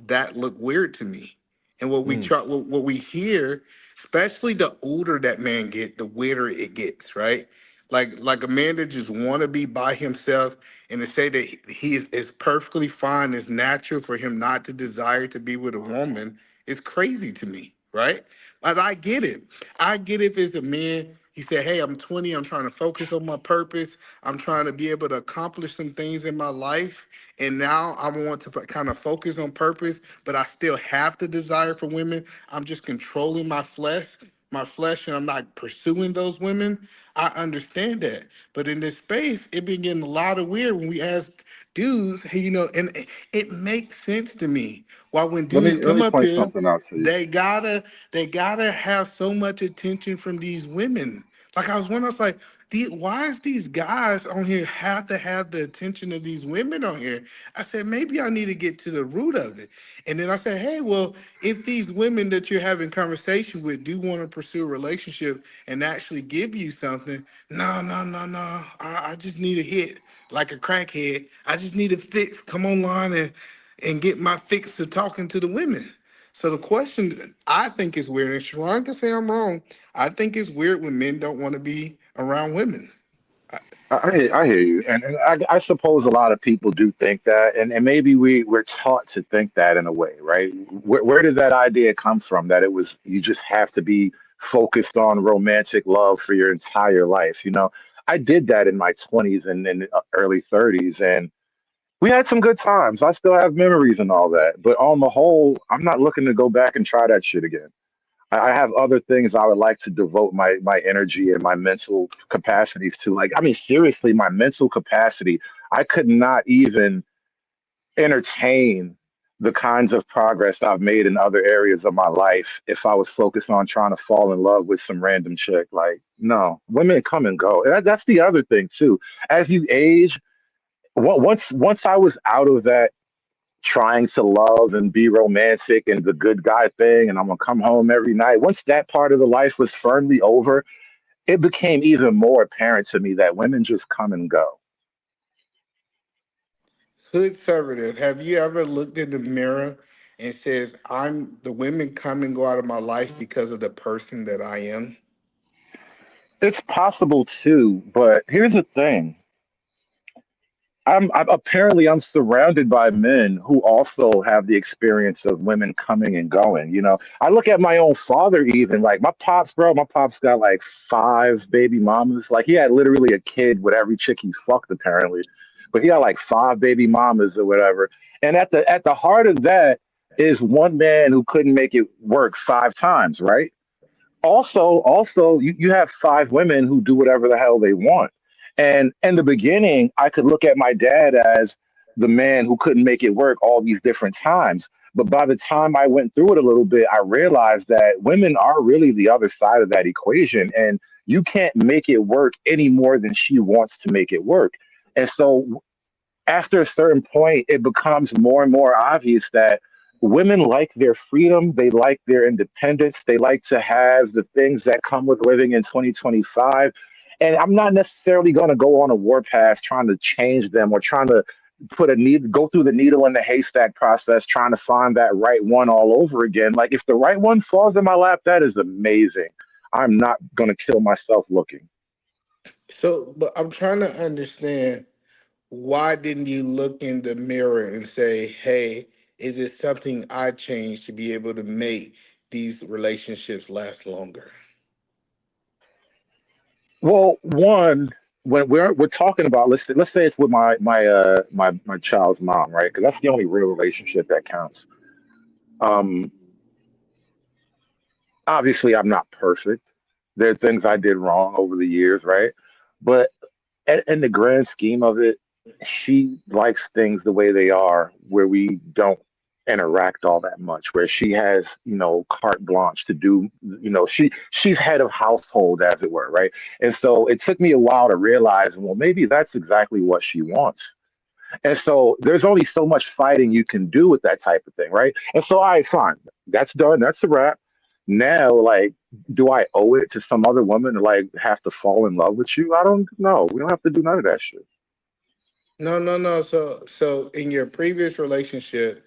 That look weird to me. And what we Mm. try, what we hear, especially the older that man get, the weirder it gets, right? Like a man that just want to be by himself and to say that he is perfectly fine, is natural for him not to desire to be with a woman is crazy to me, right? But I get it. I get if it's a man. He said, "Hey, I'm 20. I'm trying to focus on my purpose. I'm trying to be able to accomplish some things in my life. And now I want to kind of focus on purpose, but I still have the desire for women. I'm just controlling my flesh. my flesh and I'm not pursuing those women, I understand that. But in this space, it been getting a lot of weird when we ask dudes, hey, and it makes sense to me. Why when dudes Let come me up point here, something out to you. they gotta have so much attention from these women. Like I was wondering, I was like, why is these guys on here have to have the attention of these women on here? I said, maybe I need to get to the root of it. And then I said, hey, well, if these women that you're having conversation with do want to pursue a relationship and actually give you something, no, no, no, no. I just need a hit like a crackhead. I just need a fix. Come online and get my fix to talking to the women. So the question I think is weird, and Sharon can say I'm wrong. I think it's weird when men don't want to be around women. I- I hear you, and I suppose a lot of people do think that, and maybe we're taught to think that in a way, right? Where did that idea come from? That it was you just have to be focused on romantic love for your entire life. I did that in my 20s and early 30s, and we had some good times. I still have memories and all that, but on the whole, I'm not looking to go back and try that shit again. I have other things I would like to devote my energy and my mental capacities to. Like, I mean, seriously, my mental capacity, I could not even entertain the kinds of progress I've made in other areas of my life if I was focused on trying to fall in love with some random chick. Like, no, women come and go. And that's the other thing too. As you age, once I was out of that trying to love and be romantic and the good guy thing, and I'm gonna come home every night. Once that part of the life was firmly over, it became even more apparent to me that women just come and go. Hood conservative, have you ever looked in the mirror and says, I'm the women come and go out of my life because of the person that I am? It's possible too, but here's the thing. I'm apparently I'm surrounded by men who also have the experience of women coming and going. I look at my own father, even like my pops, bro. My pops got like five baby mamas. Like he had literally a kid with every chick he fucked, apparently. But he had like five baby mamas or whatever. And at the heart of that is one man who couldn't make it work five times, right? Also you have five women who do whatever the hell they want. And in the beginning I could look at my dad as the man who couldn't make it work all these different times, but by the time I went through it a little bit I realized that women are really the other side of that equation, and you can't make it work any more than she wants to make it work. And so after a certain point, it becomes more and more obvious that women like their freedom, they like their independence, they like to have the things that come with living in 2025. And I'm not necessarily going to go on a warpath trying to change them or trying to go through the needle in the haystack process trying to find that right one all over again. Like if the right one falls in my lap, that is amazing. I'm not going to kill myself looking. So, but I'm trying to understand, why didn't you look in the mirror and say, hey, is it something I changed to be able to make these relationships last longer? Well, one, when we're talking about, let's say it's with my child's mom, right? Because that's the only real relationship that counts. Um, Obviously, I'm not perfect. There are things I did wrong over the years, right? But in the grand scheme of it, she likes things the way they are, where we don't interact all that much, where she has, carte blanche to do, she's head of household, as it were, right? And so it took me a while to realize, well, maybe that's exactly what she wants. And so there's only so much fighting you can do with that type of thing, right? And so, all right, fine. That's done. That's a wrap. Now, like, do I owe it to some other woman to like have to fall in love with you? I don't know. We don't have to do none of that shit. No, no, no. So in your previous relationship,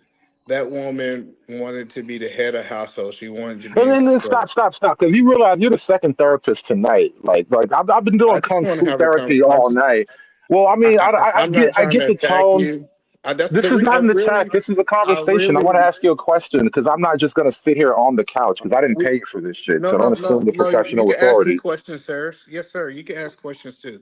that woman wanted to be the head of household. She wanted you to be And in then control. stop, because you realize you're the second therapist tonight. Like I've been doing I just kung want to fu have a therapy conversation. all night. Well, I mean, I I'm not get I trying get to the attack tone. you. That's This the is not an attack. This is a I conversation. I want to really. ask you a question because I'm not just going to sit here on the couch because I didn't We, pay you for this shit. no, So don't no, assume no, the no. You professional can ask me authority. questions, sir. Yes, sir. You can ask questions too.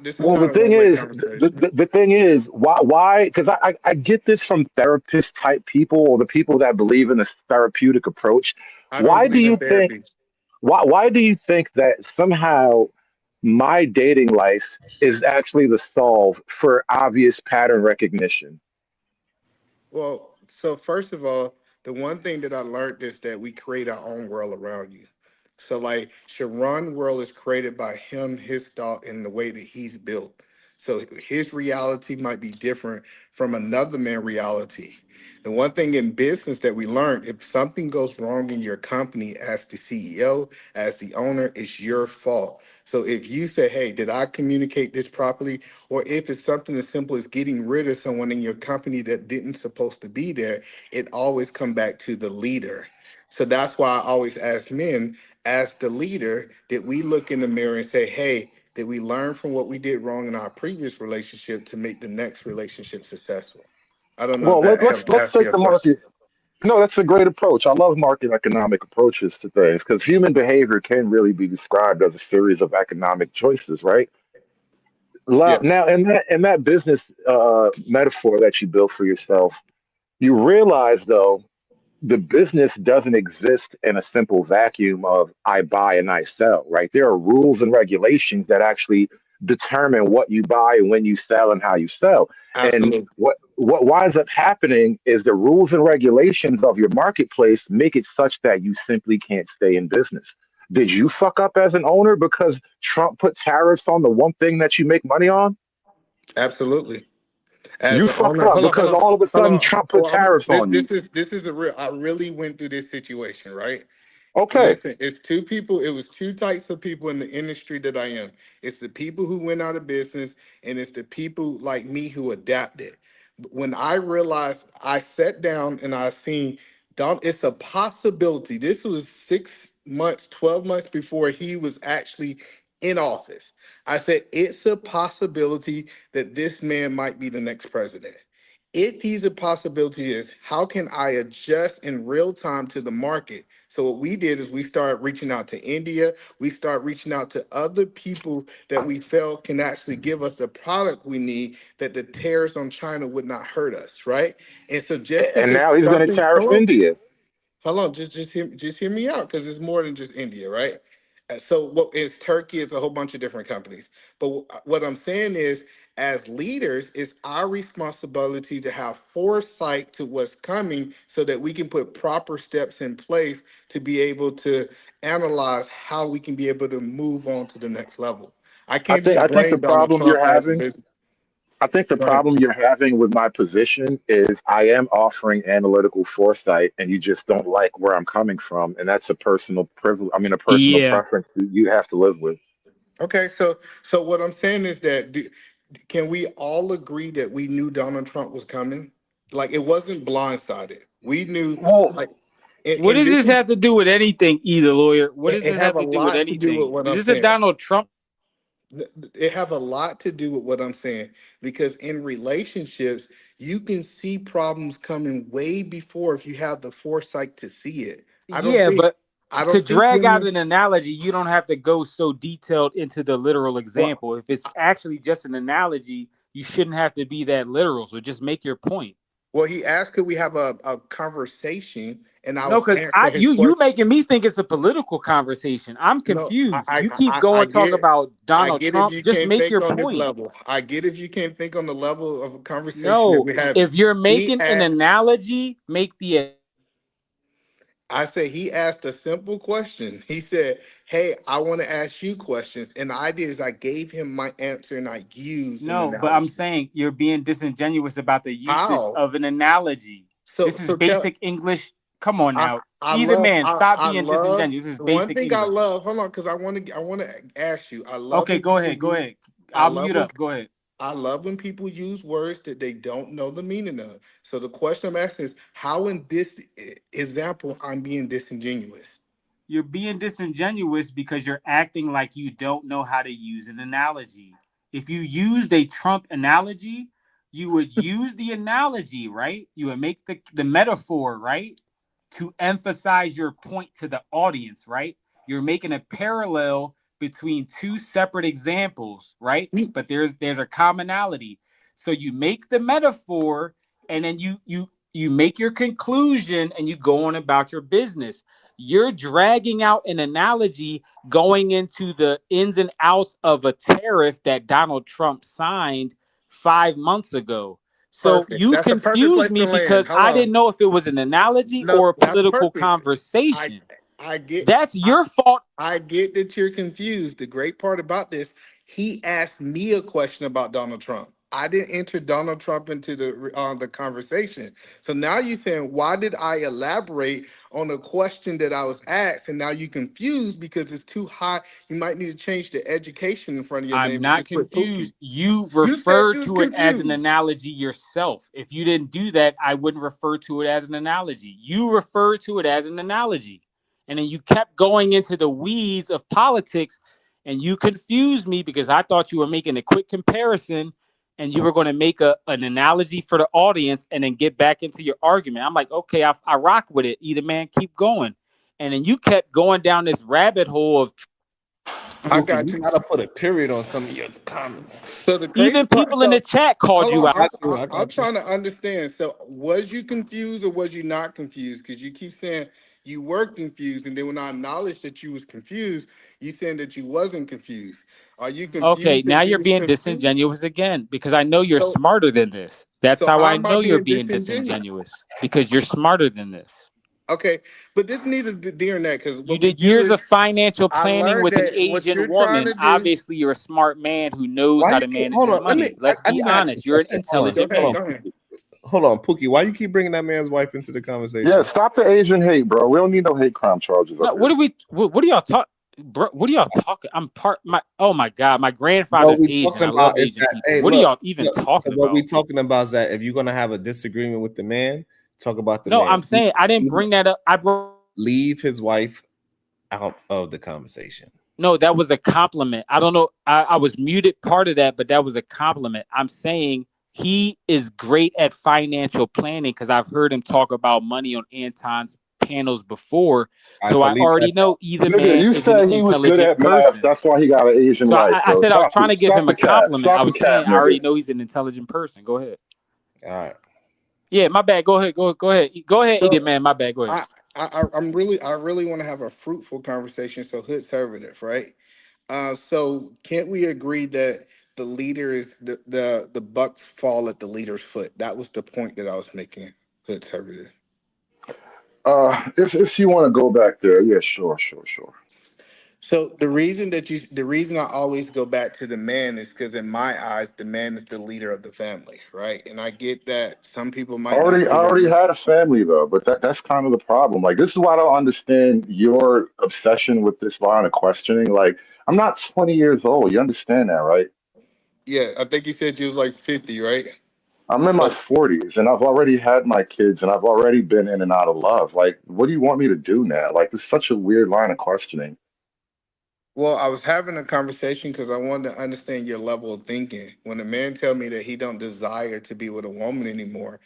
This is Well, not the a thing one way is, conversation. the thing is, why? Because I get this from therapist type people or the people that believe in this therapeutic approach. I don't Why do believe in you think? therapy. Why do you think that somehow my dating life is actually the solve for obvious pattern recognition? Well, so first of all, the one thing that I learned is that we create our own world around you. So like Sharon world is created by him, his thought, and the way that he's built. So his reality might be different from another man's reality. The one thing in business that we learned, if something goes wrong in your company as the CEO, as the owner, it's your fault. So if you say, hey, did I communicate this properly? Or if it's something as simple as getting rid of someone in your company that didn't supposed to be there, it always come back to the leader. So that's why I always ask men, as the leader, did we look in the mirror and say, hey, did we learn from what we did wrong in our previous relationship to make the next relationship successful? I don't know if Well, that let's answer take your the question. market. No, that's a great approach. I love market economic approaches to things because human behavior can really be described as a series of economic choices, right? Yes, Now, in that business metaphor that you built for yourself, you realize though the business doesn't exist in a simple vacuum of I buy and I sell, right? There are rules and regulations that actually determine what you buy and when you sell and how you sell. And absolutely. what winds up happening is the rules and regulations of your marketplace make it such that you simply can't stay in business. Did you fuck up as an owner because Trump put tariffs on the one thing that you make money on? Absolutely. As You an fucked owner, up hold on, hold because on, all of a hold sudden on. Trump put Well, tariffs on you. this is a real. I really went through this situation, right? Okay. Listen, it's two people. It was two types of people in the industry that I am. It's the people who went out of business, and it's the people like me who adapted. When I realized, I sat down and I seen, Don. It's a possibility. This was 6 months, 12 months before he was actually in office. I said it's a possibility that this man might be the next president. If he's a possibility, is how can I adjust in real time to the market? So what we did is we started reaching out to India. We start reaching out to other people that we felt can actually give us the product we need that the tariffs on China would not hurt us, right? And so just And because now he's going to something, tariff hold on, India. hold on, just hear me out because it's more than just India, right? So what is Turkey is a whole bunch of different companies. But what I'm saying is, as leaders, it's our responsibility to have foresight to what's coming so that we can put proper steps in place to be able to analyze how we can be able to move on to the next level. I I can't think just I think the blame Donald problem you're Trump as a having. business. I think the Go ahead. problem you're having with my position is I am offering analytical foresight, and you just don't like where I'm coming from, and that's a personal privilege. I mean, a personal Yeah. preference that you have to live with. Okay, so what I'm saying is that can we all agree that we knew Donald Trump was coming? Like it wasn't blindsided. We knew, Well, like, What and does this this is have to do with anything, either lawyer? What does it this have have a to do with lot to do with anything? what Is I'm this a saying. Donald Trump? It have a lot to do with what I'm saying because in relationships, you can see problems coming way before if you have the foresight to see it. I don't Yeah, think but I to don't think drag out women. an analogy, you don't have to go so detailed into the literal Well, example. If it's actually just an analogy, you shouldn't have to be that literal. So just make your point. well, he asked, could we have a conversation? And I No, was because I answering his you question. making me think it's a political conversation. I'm No, confused. You keep I going talk get, about I Donald get if Trump. you Just can't make think your on this point. level. I get if you can't think on the level of a conversation that No, we're having. if you're He making an asked, analogy, make the I said he asked a simple question. He said, "Hey, I want to ask you questions," and the idea is I gave him my answer and I used an no, but I'm analogy. saying you're being disingenuous about the usage How? of an analogy. This is So tell. basic English. Come on now. Either man, stop I being love disingenuous. This is the one basic thing I English. love. Hold on, because I want to ask you. I love Okay, when go people ahead. Go use. ahead. I I'll love mute when up. Go ahead. I love when people use words that they don't know the meaning of. So the question I'm asking is, how in this example I'm being disingenuous? You're being disingenuous because you're acting like you don't know how to use an analogy. If you used a Trump analogy, you would use the analogy, right? You would make the metaphor, right? To emphasize your point to the audience, right? You're making a parallel between two separate examples, right? But there's a commonality. So you make the metaphor and then you make your conclusion and you go on about your business. You're dragging out an analogy going into the ins and outs of a tariff that Donald Trump signed 5 months ago. So Perfect. you That's a perfect confused place to me land. because Hold I on. didn't know if it was an analogy No, or a that's political perfect. I conversation. I get That's I, your fault. I get that you're confused. The great part about this, he asked me a question about Donald Trump. I didn't enter Donald Trump into the conversation. So now you're saying, why did I elaborate on a question that I was asked? And now you're confused because it's too high. You might need to change the education in front of your I'm name and not just put Pookie. confused. You You said refer you was to it as an confused. analogy yourself. If you didn't do that, I wouldn't refer to it as an analogy. You refer to it as an analogy. And then you kept going into the weeds of politics and you confused me because I thought you were making a quick comparison and you were going to make an analogy for the audience and then get back into your argument. I'm like, okay, I rock with it. Either man, keep going. And then you kept going down this rabbit hole of I Pookie, got you you. gotta put a period on some of your comments. So the crazy even part, people in the so chat called hold you on, out. I got you. I I'm got you. trying to understand. So was you confused or was you not confused? Because you keep saying you were confused, and then when I acknowledged that you was confused, you saying that you wasn't confused. Are you Okay, confused now that you you're was being confused? disingenuous again because I know you're So smarter than this. That's so how how I am I know you're being being disingenuous? disingenuous because you're smarter than this. Okay, but this neither during that because You what we did do years is of financial I planning learned with an that what Asian you're trying woman. to do. Obviously, you're a smart man who knows Why how you to keep? manage Hold your on. Let me. money. Let's I be need to ask you honest. a You're an question. Go intelligent ahead, man. go ahead. Hold on, Pookie. Why you keep bringing that man's wife into the Yeah, conversation? stop the Asian hate, bro. We don't need no hate crime charges up No, what here. are we? What are y'all talking? Bro, what are y'all talking? I'm part my. Oh my god, my What grandfather's we Asian. talking I love about is Asian that. people. Hey, What are look, y'all even look. So talking what we about? talking about is that if you're gonna have a disagreement with the man, talk about the No, man. I'm saying I didn't bring that up. I brought. Leave his wife out of the conversation. No, that was a compliment. I don't know. I was muted part of that, but that was a compliment. I'm saying he is great at financial planning because I've heard him talk about money on Anton's panels before. All right, So so I leave that. already know either Nigga, man you is an said he was good intelligent at math. person. That's why he got an Asian So wife, I bro. said I was trying to give Stop him a the cap. compliment. I Stop the was cap, saying I already nigga. know he's an intelligent person. Go ahead. All right. Yeah, my bad. Go ahead. Go ahead. Go ahead, idiot So man. My bad. Go ahead. I, I really want to have a fruitful conversation. So hood conservative, right? So can't we agree that the leader is the bucks fall at the leader's foot? That was the point that I was making. Hood conservative. If you want to go back there, yeah, sure. So the reason I always go back to the man is because in my eyes, the man is the leader of the family, right? And I get that some people might not I see that. already had a family though, but that's kind of the problem. Like this is why I don't understand your obsession with this line of questioning. Like I'm not 20 years old. You understand that, right? Yeah, I think you said you was like 50, right? I'm in my But 40s and I've already had my kids and I've already been in and out of love. Like, what do you want me to do now? Like, it's such a weird line of questioning. well, I was having a conversation because I wanted to understand your level of thinking. When a man tell me that he don't desire to be with a woman anymore,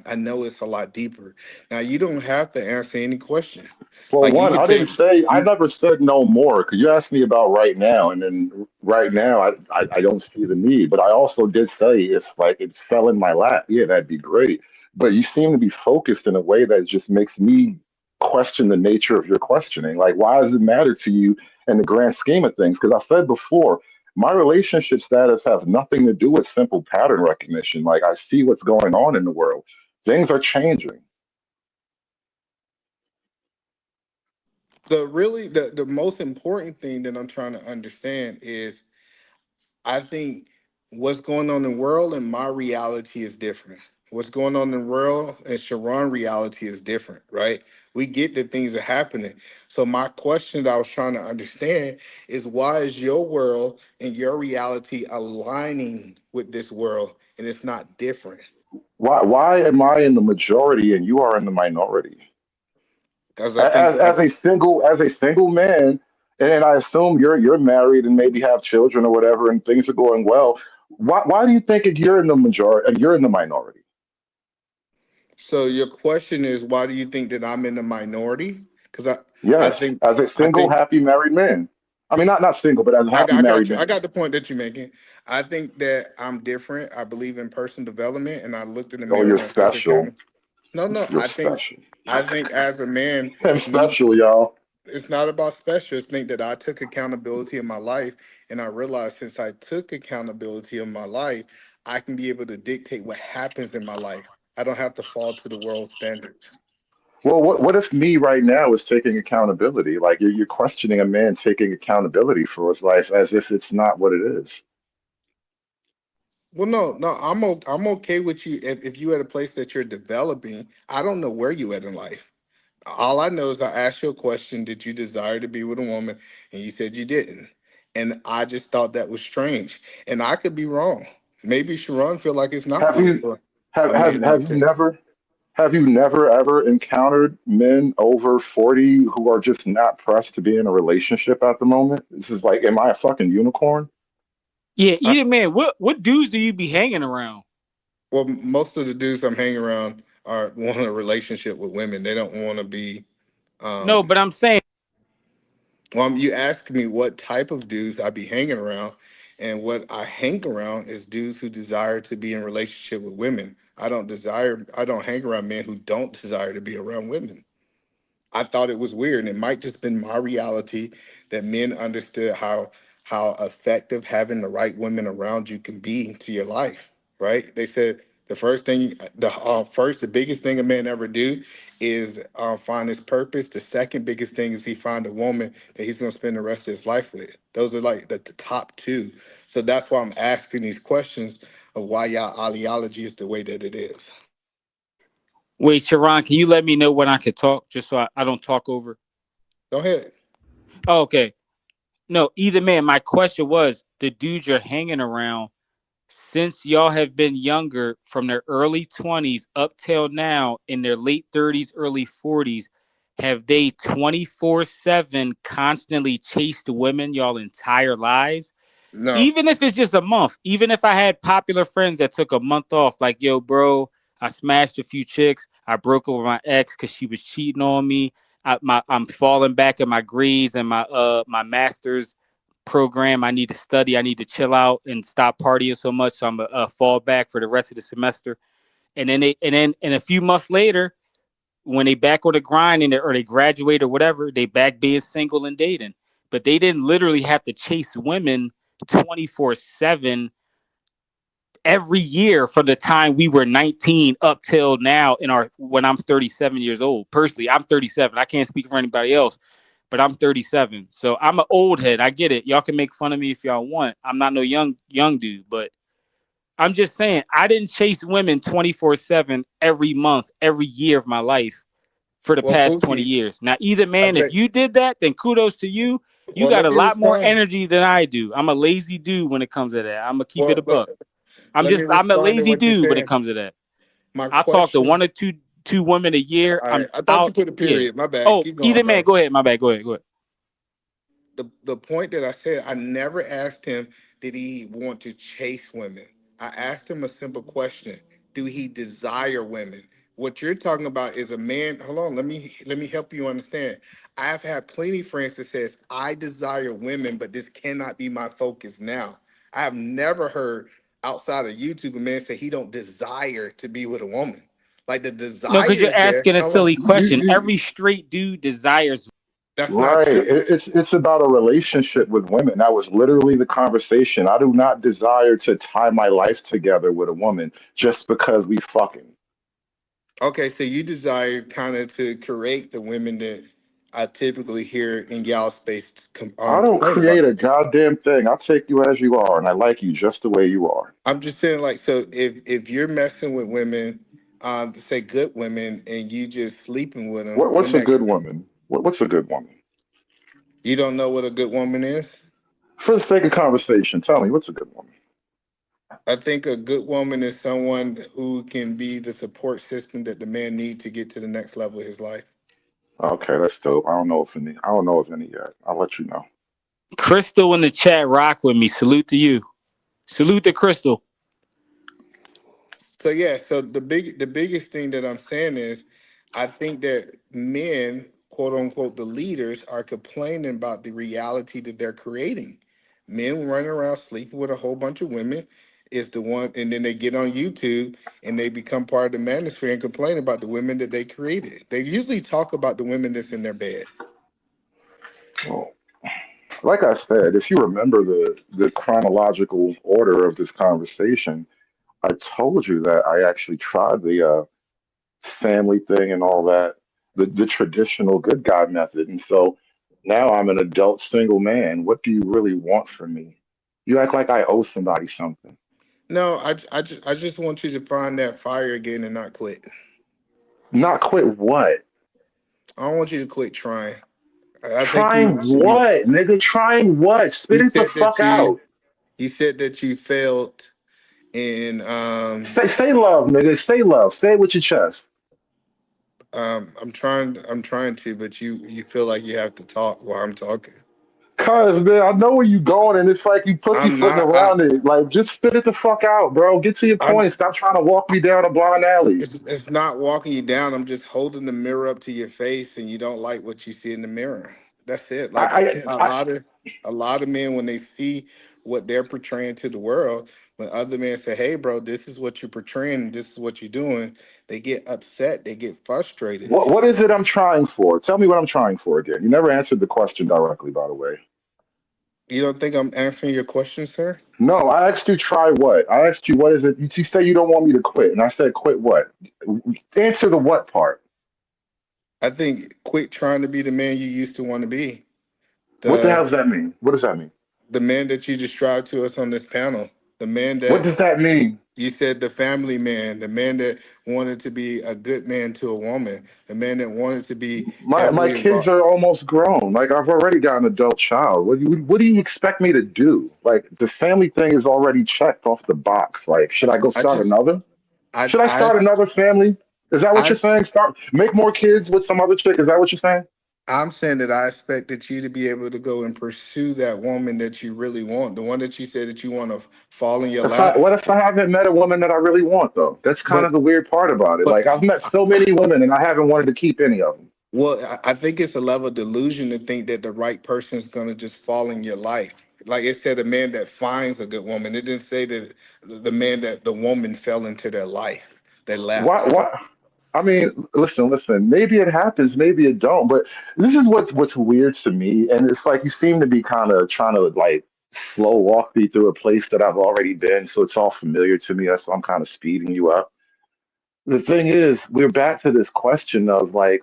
I know it's a lot deeper. Now you don't have to answer any question. Well, Like you one, could I didn't take say, I you. never said no more because you asked me about right now. And then right now, I don't see the need. But I also did say it's like it's fell in my lap. Yeah, that'd be great. But you seem to be focused in a way that just makes me question the nature of your questioning. Like, why does it matter to you in the grand scheme of things? Because I said before, my relationship status has nothing to do with simple pattern recognition. Like, I see what's going on in the world, things are changing. The most important thing that I'm trying to understand is I think what's going on in the world and my reality is different. What's going on in the world and Sharon reality is different, right? We get that things are happening. So my question that I was trying to understand is why is your world and your reality aligning with this world and it's not different? Why am I in the majority and you are in the minority? Because I think As a single man, and I assume you're married and maybe have children or whatever, and things are going well. Why do you think you're in the majority and you're in the minority? so. Your question is why do you think that I'm in the minority? Because I Yes, think as a I single, think happy married man. I mean, not single, but as a happy I got married you. I man. got the point that you're making. I think that I'm different. I believe in personal development, and I looked in the Oh, mirror you're and I took special. account. No, You no. feel special. I think as a man, I'm me, special, y'all. it's not about special. It's think that I took accountability in my life, and I realized since I took accountability in my life, I can be able to dictate what happens in my life. I don't have to fall to the world standards. Well, what if me right now is taking accountability? Like you're questioning a man taking accountability for his life as if it's not what it is. Well, no, no, I'm okay with you if you at a place that you're developing. I don't know where you at in life. All I know is I asked you a question: did you desire to be with a woman? And you said you didn't. And I just thought that was strange. And I could be wrong. Maybe Sharon feel like it's not Have wrong you for have a man have not have you to. never have you never ever encountered men over 40 who are just not pressed to be in a relationship at the moment? This is like, am I a fucking unicorn? Yeah, I, either man. What dudes do you be hanging around? well, most of the dudes I'm hanging around are want a relationship with women. They don't want to be. No, Um, but I'm saying you ask me what type of dudes I be hanging around, and what I hang around is dudes who desire to be in relationship with women. I don't hang around men who don't desire to be around women. I thought it was weird, and it might just been my reality that men understood how effective having the right women around you can be to your life. Right? They said the biggest thing a man ever do is find his purpose. The second biggest thing is he find a woman that he's gonna spend the rest of his life with. Those are like the top two. So that's why I'm asking these questions of why y'all ideology is the way that it is. wait, Sharon, can you let me know when I could talk, just so I don't talk over? Go ahead. Oh, okay. No, either man. My question was the dudes you're hanging around since y'all have been younger, from their early 20s up till now in their late 30s, early 40s, have they 24/7 constantly chased women y'all entire lives? No. Even if it's just a month, even if I had popular friends that took a month off, like, yo, bro, I smashed a few chicks, I broke up with my ex because she was cheating on me. I'm falling back in my grades and my master's program. I need to study. I need to chill out and stop partying so much. So I'm a fall back for the rest of the semester. And then a few months later, when they back on the grind or they graduate or whatever, they back being single and dating. But they didn't literally have to chase women 24/7 every year from the time we were 19 up till now in our when I'm 37 years old. Personally, I'm 37. I can't speak for anybody else, but I'm 37. So I'm an old head. I get it. Y'all can make fun of me if y'all want. I'm not no young dude, but I'm just saying I didn't chase women 24/7 every month, every year of my life for the Well, past 20 Pookie, years. Now, either I man, if think. you did that, then kudos to you. You Well, got let a me lot more respond. energy than I do. I'm a lazy dude when it comes to that. I'm gonna keep it Well, a buck. let me I'm a respond to lazy what you're dude when it saying. comes to that. My I talk to question. one or two women a year. All right, I'm I thought you out. put a Yeah. period. My bad. Oh, Keep going, either man, bro. go ahead. My bad. Go ahead. Go ahead. The point that I said, I never asked him did he want to chase women. I asked him a simple question: do he desire women? What you're talking about is a man. Hold on, let me help you understand. I've had plenty of friends that says I desire women, but this cannot be my focus now. I have never heard outside of YouTube a man say he don't desire to be with a woman. Like the No, because desire you're is there. asking a How long? silly question. You Every straight dude desires. That's not right. true. It's about a relationship with women. That was literally the conversation. I do not desire to tie my life together with a woman just because we fucking. Okay, so you desire kind of to create the women that I typically hear in y'all space I don't complain about. create a goddamn thing. I take you as you are, and I like you just the way you are. I'm just saying, like, so if you're messing with women, say good women, and you just sleeping with them, What's wouldn't a that good woman? What's a good woman? you don't know what a good woman is? For the sake of conversation, tell me what's a good woman. I think a good woman is someone who can be the support system that the man need to get to the next level of his life. Okay, that's dope. I don't know if any. I don't know of any yet. I'll let you know. Crystal in the chat, rock with me. Salute to you. Salute to Crystal. So yeah, so the biggest thing that I'm saying is I think that men, quote unquote, the leaders are complaining about the reality that they're creating. Men running around sleeping with a whole bunch of women is the one, and then they get on YouTube and they become part of the manosphere and complain about the women that they created. They usually talk about the women that's in their bed. Well, like I said, if you remember the chronological order of this conversation, I told you that I actually tried the family thing and all that, the traditional good guy method. And so now I'm an adult single man. What do you really want from me? You act like I owe somebody something. No, I just want you to find that fire again and not quit. Not quit what? I don't want you to quit trying. I think Trying what, nigga? Trying what? you Spit it the said fuck that you out. you said that you failed in Say love, nigga. Say love. Say it with your chest. I'm trying to, but you feel like you have to talk while I'm talking. Cause man, I know where you going, and it's like you I'm pussyfooting not I around it. Like, just spit it the fuck out, bro. Get to your I'm point. Stop trying to walk me down a blind alley. it's not walking you down. I'm just holding the mirror up to your face and you don't like what you see in the mirror. That's it. Like a I lot of a lot of men when they see what they're portraying to the world, when other men say, "Hey bro, this is what you're portraying, this is what you're doing," they get upset, they get frustrated. what is it I'm trying for? Tell me what I'm trying for again. You never answered the question directly, by the way. You don't think I'm answering your question, sir? No, I asked you try what? I asked you what is it? You say you don't want me to quit, and I said quit what? Answer the what part. I think quit trying to be the man you used to want to be. What the hell The does that mean? What does that mean? the man that you described to us on this panel. The man What that does that mean? you said, the family man, the man that wanted to be a good man to a woman, the man that wanted to be My heavily kids involved. are almost grown. Like I've already got an adult child. What do you expect me to do? Like the family thing is already checked off the box. Like should I go I start just, another? I, Should I I, start another family? Is that what I, you're saying? Start make more kids with some other chick. Is that what you're saying? I'm saying that I expected you to be able to go and pursue that woman that you really want, the one that you said that you want to fall in your lap. What if I haven't met a woman that I really want though? That's kind of But, the weird part about it. but, Like I've met so many women and I haven't wanted to keep any of them. well, I think it's a level of delusion to think that the right person is going to just fall in your life. Like it said, a man that finds a good woman. It didn't say that the man that the woman fell into their life, their lap. Why? Why? I mean, listen. Maybe it happens, maybe it don't. But this is what's weird to me, and it's like you seem to be kind of trying to like slow walk me through a place that I've already been, so it's all familiar to me. That's why I'm kind of speeding you up. The thing is, we're back to this question of like,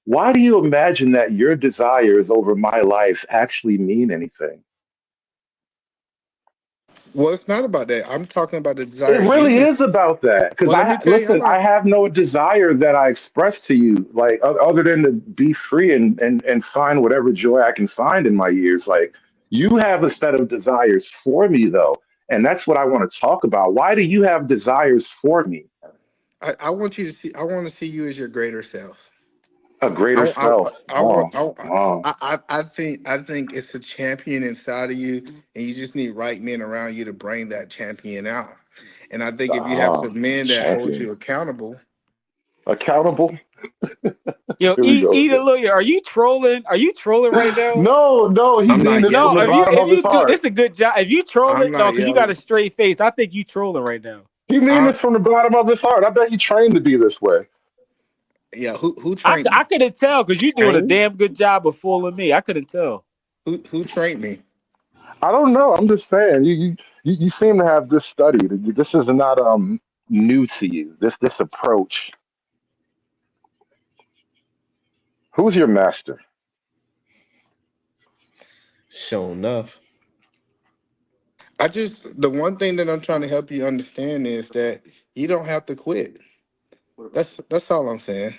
why do you imagine that your desires over my life actually mean anything? Well, it's not about that. I'm talking about the It desires you really just. is about that because Well, let me I tell you. Hold listen. I on. have no desire that I express to you, like other than to be free and find whatever joy I can find in my years. Like you have a set of desires for me, though, and that's what I want to talk about. Why do you have desires for me? I want you to see. I want to see you as your greater self. A greater I, I, self. I want. Oh, oh, I think it's a champion inside of you, and you just need right men around you to bring that champion out. And I think if you have oh, some men that hold champion. you accountable. Accountable. Yo, Here we eat go eat a again. little. Are you trolling? Are you trolling right now? No, no, he I'm mean not this from No, the yelling. bottom if of his you do this, heart. is a good job. If you I'm trolling, no, not because you got a yelling. straight face. I think you trolling right now. He mean I this from the bottom of his heart. I bet he trained to be this way. Yeah. Who trained I me? couldn't tell because you doing a Trained? damn good job of fooling me. I couldn't tell. Who trained me? I don't know. I'm just saying. You seem to have this studied. This is not new to you. This approach. Who's your master? Sure enough. The one thing that I'm trying to help you understand is that you don't have to quit. That's all I'm saying.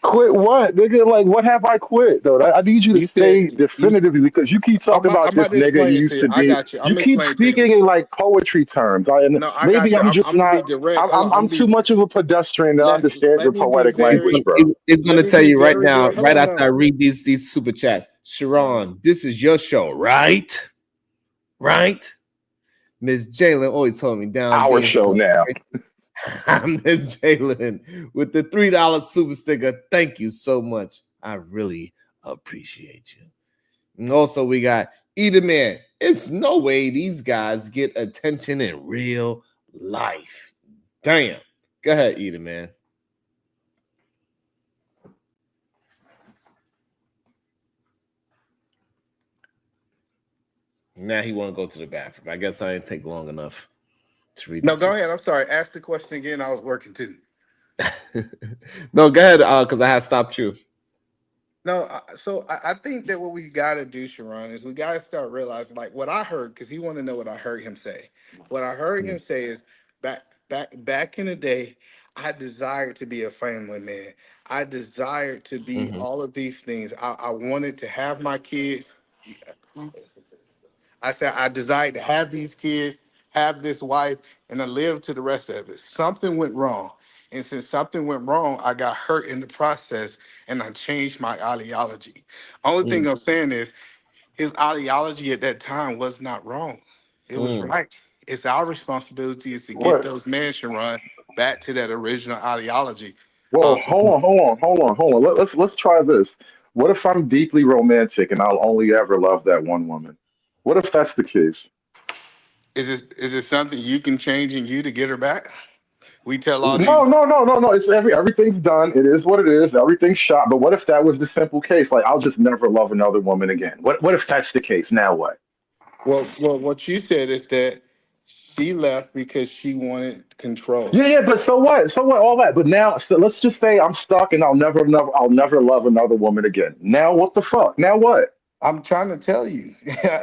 Quit what, nigga? Like, what have I quit though? I need you to You said say you. definitively because you keep I'm talking about, about I'm this about to nigga you explain it to used you. to I be. got you. I'm You gonna keep explain it to you. speaking in like poetry terms, and No, I got maybe you. I'm I'm, just I'm gonna be not. direct. Hold on. I'm I'm gonna too be much of a pedestrian to let understand let your me be poetic very language, bro. It's let gonna me tell be you right very now, direct. Hold right on after I now. read these super chats. Sharon, this is your show, right? Right? Miss Jalen always told me down Our being show now. Miss Jalen with the $3 super sticker. Thank you so much. I really appreciate you. And also, we got Either Man. It's no way these guys get attention in real life. Damn. Go ahead, Either Man. Now he want to go to the bathroom. I guess I didn't take long enough to read No, this. go ahead. I'm sorry. Ask the question again. I was working too. No, go ahead, because I had stopped you. No, I think that what we got to do, Sharon, is we got to start realizing, like what I heard, because he want to know what I heard him say. What I heard him say is back in the day, I desired to be a family man. I desired to be all of these things. I wanted to have my kids. I said I desired to have these kids, have this wife, and to live to the rest of it. Something went wrong. And since something went wrong, I got hurt in the process and I changed my ideology. Only thing I'm saying is his ideology at that time was not wrong. It was right. It's our responsibility is to get What? those men, Sharon, back to that original ideology. Well, So hold on. Let's try this. What if I'm deeply romantic and I'll only ever love that one woman? What if that's the case? is it something you can change in you to get her back? We tell all these. No. It's everything's done. It is what it is. Everything's shot. But what if that was the simple case? Like I'll just never love another woman again. What if that's the case? Now what? Well, what you said is that she left because she wanted control. Yeah, but so what? So what? All that. But now, so let's just say I'm stuck and I'll never love another woman again. Now what the fuck? Now what? I'm trying to tell you.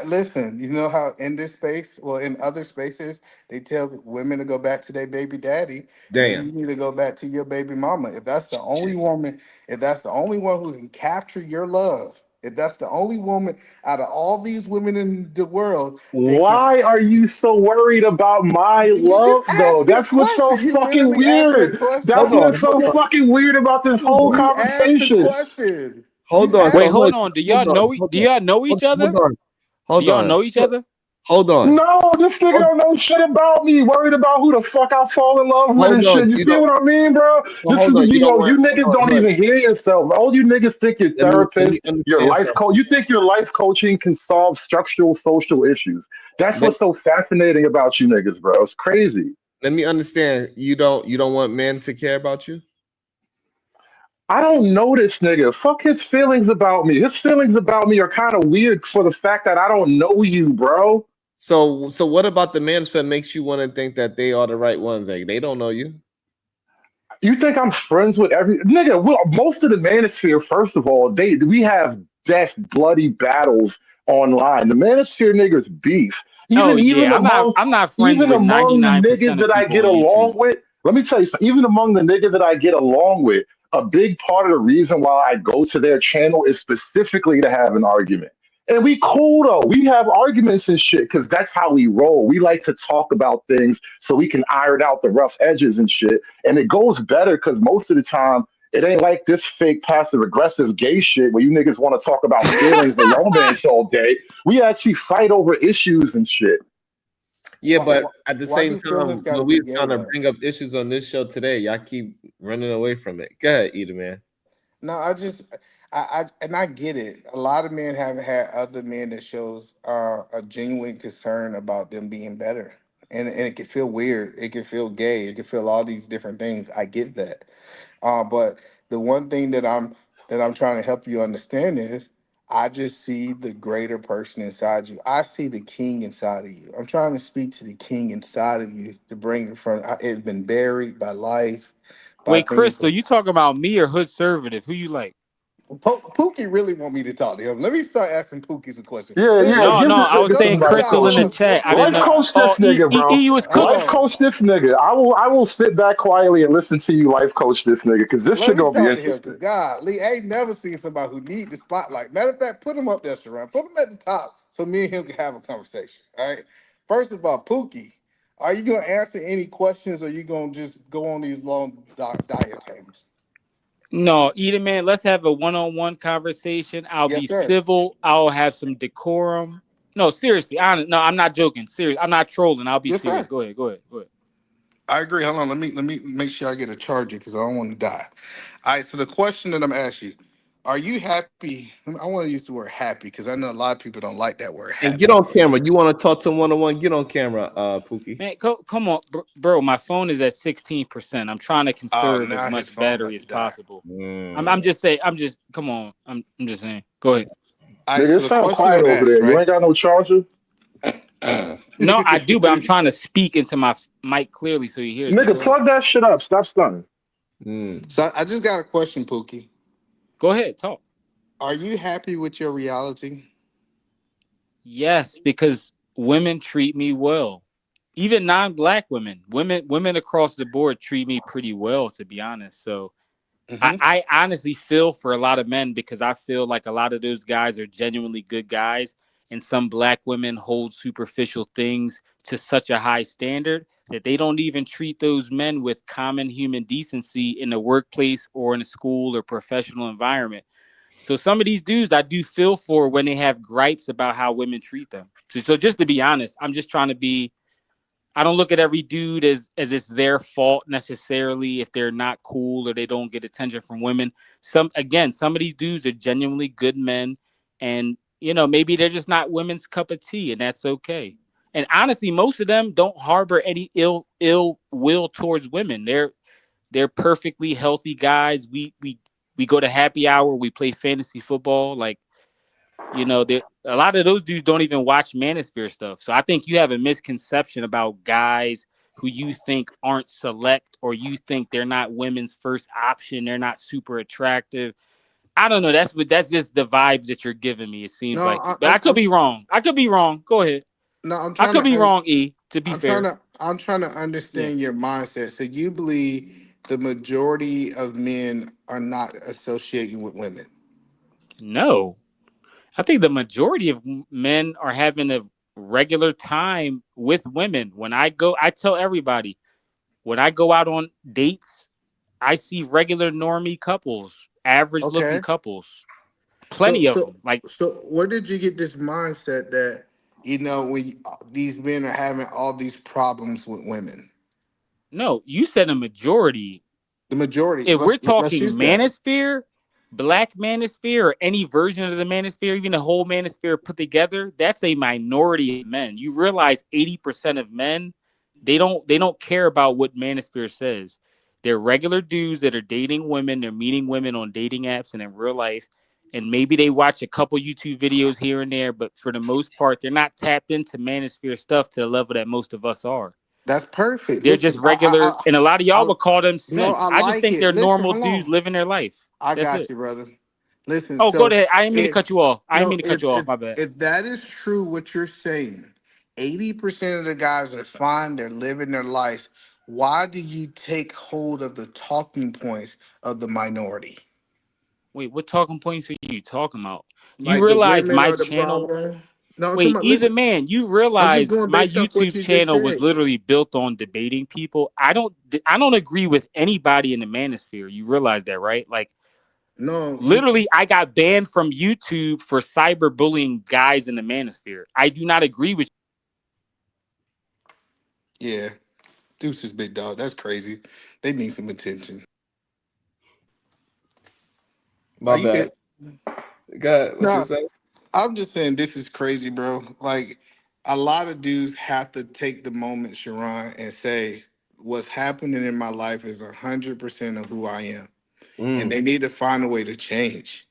Listen, you know how in this space, well, in other spaces, they tell women to go back to their baby daddy. Maybe Damn. you need to go back to your baby mama. If that's the only Shit. woman, if that's the only one who can capture your love, if that's the only woman out of all these women in the world that can. Why are you so worried about my You just love though? asked me a That's what's so question. You fucking literally asked that weird. That's Hold question. on, what's so hold on, fucking weird about this whole You asked the conversation. question. hold You on. asked. Wait, So hold look, on. Do y'all hold on, know? hold Do on, y'all know hold each hold other? on, Do hold y'all on, know each other? hold on, No, this nigga hold, don't know shit about me. Worried about who the fuck I fall in love with hold and on. shit. You You see don't. what I mean, bro? So This is hold on. You don't you want. Hold niggas on. don't Look. even hear yourself. All you niggas think you're Let me therapists, your understand life coach. something. You think your life coaching can solve structural social issues. That's Let what's so fascinating about you niggas, bro. It's crazy. Let me understand. You don't want men to care about you. I don't know this nigga. Fuck his feelings about me. His feelings about me are kind of weird for the fact that I don't know you, bro. So what about the manosphere makes you want to think that they are the right ones? Like they don't know you. You think I'm friends with every nigga? Well, most of the manosphere, first of all, we have death, bloody battles online. The manosphere niggas beef. Oh Even even yeah, among I'm not friends even with among the niggas 99% of that I people get on along YouTube. with. Let me tell you something. Even among the niggas that I get along with, a big part of the reason why I go to their channel is specifically to have an argument. And we cool though. We have arguments and shit because that's how we roll. We like to talk about things so we can iron out the rough edges and shit. And it goes better because most of the time it ain't like this fake passive aggressive gay shit where you niggas want to talk about feelings and romance all day. We actually fight over issues and shit. Yeah, Why, but why, at the why same do feelings time, got to when be we're gay trying to though? bring up issues on this show today, y'all keep running away from it. Go ahead, Either Man. No, and I get it. A lot of men have had other men that shows a genuine concern about them being better, and it can feel weird. It can feel gay. It can feel all these different things. I get that. But the one thing that I'm trying to help you understand is I just see the greater person inside you. I see the king inside of you. I'm trying to speak to the king inside of you to bring it from. It's been buried by life, by Wait, things. Crystal, you talking about me or Hood Conservative? Who you like? Pookie really want me to talk to him. Let me start asking Pookie some questions. Yeah, yeah, No, give no, this I was nigga saying some Chill life out. Crystal in Hold the coaching. on. chat. I didn't Life know. Chill out. coach Oh, this nigga, bro. he was Hold cooked. Life on. coach this nigga. I will sit back quietly and listen to you life coach this nigga because this Let shit me gonna be talk to him because interesting. God, Lee, I ain't never seen somebody who need the spotlight. Matter of fact, put him up there, Sharon. Put him at the top so me and him can have a conversation. All right. First of all, Pookie, are you gonna answer any questions or you gonna just go on these long diatribes? No, Either Man, let's have a one-on-one conversation. I'll Yes, be sir. civil. I'll have some decorum. No, seriously. No, I'm not joking. Serious. I'm not trolling. I'll be Yes, serious. sir. Go ahead. Go ahead. Go ahead. I agree. Hold on. Let me make sure I get a charger because I don't want to die. All right. So the question that I'm asking you, Are you happy? I want to use the word happy because I know a lot of people don't like that word And get happy. on camera. You want to talk to him one on one? Get on camera, Pookie. Man, come on, bro. My phone is at 16%. I'm trying to Oh, conserve as now his much phone battery about as to die. possible. I'm Mm. just saying. I'm just come on. I'm just saying. Go ahead. All right, Nigga, so it the sound question quiet was over asked, there. You right? ain't got no charger? No, I do, but I'm trying to speak into my mic clearly so he hears me. Nigga, Go ahead. plug that shit up. Stop stunning. Mm. So I just got a question, Pookie. Go ahead. Talk. Are you happy with your reality? Yes, because women treat me well. Even non-black women, women across the board treat me pretty well, to be honest. So Hmm. I honestly feel for a lot of men because I feel like a lot of those guys are genuinely good guys, and some black women hold superficial things to such a high standard that they don't even treat those men with common human decency in the workplace or in a school or professional environment. So some of these dudes I do feel for when they have gripes about how women treat them. So just to be honest, I'm just trying to be. I don't look at every dude as it's their fault necessarily if they're not cool or they don't get attention from women. Some of these dudes are genuinely good men, and maybe they're just not women's cup of tea, and that's okay. And honestly, most of them don't harbor any ill will towards women. They're perfectly healthy guys. We go to happy hour. We play fantasy football. Like a lot of those dudes don't even watch Manosphere stuff. So I think you have a misconception about guys who you think aren't select or you think they're not women's first option. They're not super attractive. I don't know. That's just the vibes that you're giving me. It seems No, like, but I could be wrong. I could be wrong. Go ahead. no, I'm I trying could to, be wrong. E. To be I'm trying fair. to, I'm trying to Yeah. understand your mindset. So you believe the majority of men are not associating with women? No. I think the majority of men are having a regular time with women. I tell everybody when I go out on dates, I see regular normie couples, average looking Okay. couples, So, plenty of so, them. Like, so, where did you get this mindset that these men are having all these problems with women? no, you said a majority. The majority. If we're Let's talking use that. manosphere, black manosphere, or any version of the manosphere, even the whole manosphere put together, that's a minority of men. You realize 80% of men, they don't care about what manosphere says. They're regular dudes that are dating women, they're meeting women on dating apps and in real life. And maybe they watch a couple YouTube videos here and there, but for the most part, they're not tapped into manosphere stuff to the level that most of us are. That's perfect. They're just Listen, regular, and a lot of y'all I, would call them no, simps. I I just like think it. they're Listen, normal hold dudes on. living their life. I That's got it. you, brother. Listen, Oh, go so ahead. I didn't mean to if cut you off. I didn't no, mean to cut you off. if My bad. if that is true, what you're saying, 80% of the guys are fine. They're living their lives. Why do you take hold of the talking points of the minority? Wait, what talking points are you talking about? You Like the realize women my are the channel. problem. No, I'm talking Wait, about. either Listen, man, you I'm just realize going my based off what YouTube you just channel was said. literally built on debating people. I don't agree with anybody in the manosphere. You realize that, right? Like No, literally, I got banned from YouTube for cyberbullying guys in the manosphere. I do not agree with. yeah, Deuce's big dog. That's crazy. They need some attention. My Are you bad. good? God, what you No, say? I'm just saying this is crazy, bro. Like a lot of dudes have to take the moment, Sharon, and say what's happening in my life is 100% of who I am, and Mm, they need to find a way to change.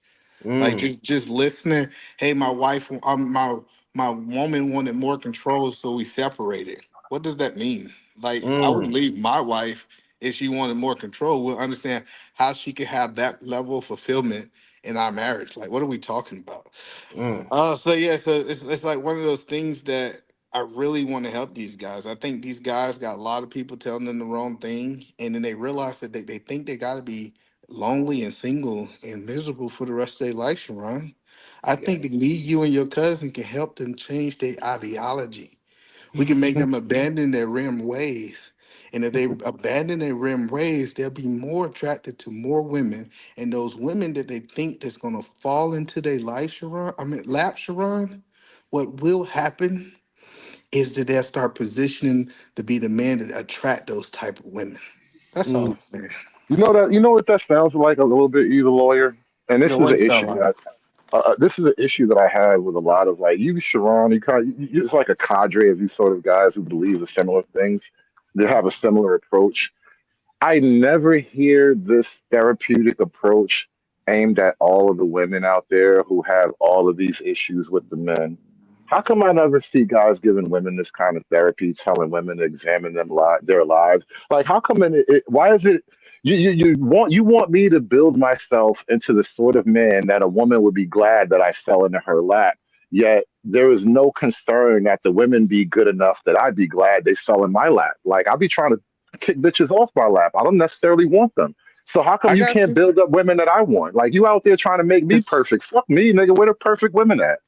Like mm, just listening. Hey, my wife, my woman wanted more control, so we separated. What does that mean? Like I wouldn't mm, leave my wife if she wanted more control. We'll understand how she could have that level of fulfillment in our marriage. Like what are we talking about? mm. So yeah, so it's like one of those things that I really want to help these guys. I think these guys got a lot of people telling them the wrong thing, and then they realize that they think they got to be lonely and single and miserable for the rest of their life, Sharon. I think that me, you, and your cousin can help them change their ideology. We can make them abandon their rim ways. And if they abandon their rim ways, they'll be more attracted to more women. And those women that they think that's gonna fall into their life, Sharon, lap, Sharon, what will happen is that they'll start positioning to be the man that attract those type of women. That's all Mm. I'm saying. You know what that sounds like a little bit, you the lawyer? and The this is an wind issue fell out. that this is an issue that I had with a lot of like you, Sharon. You're just like a cadre of these sort of guys who believe the similar things. They have a similar approach. I never hear this therapeutic approach aimed at all of the women out there who have all of these issues with the men. How come I never see guys giving women this kind of therapy, telling women to examine their lives? Like, how come? Why is it? You want me to build myself into the sort of man that a woman would be glad that I fell into her lap. Yet there is no concern that the women be good enough that I'd be glad they fell in my lap. Like I'd be trying to kick bitches off my lap. I don't necessarily want them. So how come I you got can't you. build up women that I want? Like you out there trying to make me It's, perfect. Fuck me, nigga. Where the perfect women at?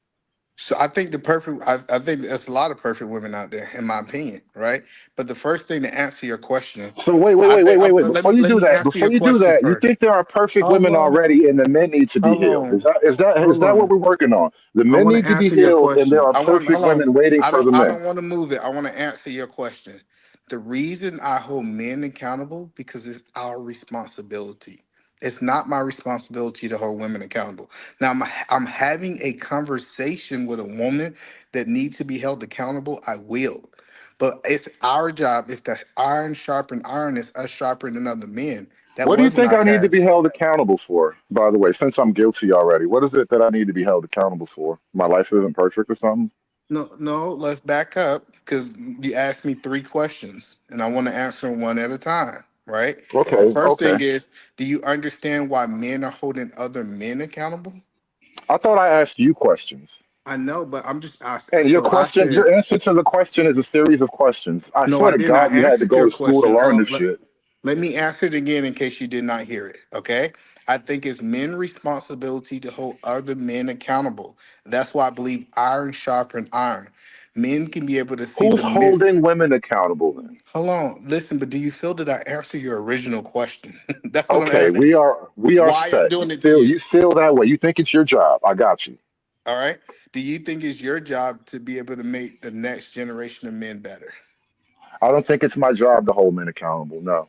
so I think I think there's a lot of perfect women out there, in my opinion, right? But the first thing to answer your question, So wait, wait, I wait, think wait, wait, wait. let Before me you let do me that, answer before your you do question that, you first. think there are perfect Hold women on, already and the men need to be hold healed. Is on, that is that is hold that what on. we're working on? The I men want to need to be answer your healed and there question. are I want perfect hold on. women waiting for the I men. don't want to move it. I want to answer your question. The reason I hold men accountable because it's our responsibility. It's not my responsibility to hold women accountable. Now I'm having a conversation with a woman that needs to be held accountable. I will, but it's our job. It's the iron sharpen iron. It's us sharpening other men. That What do you wasn't think our I need to be task. held accountable for, by the way, since I'm guilty already? What is it that I need to be held accountable for? My life isn't perfect or something? No, no, let's back up because you asked me three questions and I want to answer them one at a time, right? The Okay, first okay. thing is, do you understand why men are holding other men accountable? I thought I asked you questions. I know, but I'm just asking. And your So I question, said, your answer to the question is a series of questions. I no, swear I to did not God, you had to answer go your to school to question, learn Earl. this shit. Let me answer it again in case you did not hear it. Okay. I think it's men's responsibility to hold other men accountable. That's why I believe iron sharpen iron. Men can be able to see Who's the myth. holding women accountable then? Hold on, listen, but do you feel that I answer your original question? That's what I'm Okay, asking. we are Why I'm set. You doing it to feel you. you feel that way. You think it's your job. I got you. All right. Do you think it's your job to be able to make the next generation of men better? I don't think it's my job to hold men accountable. No.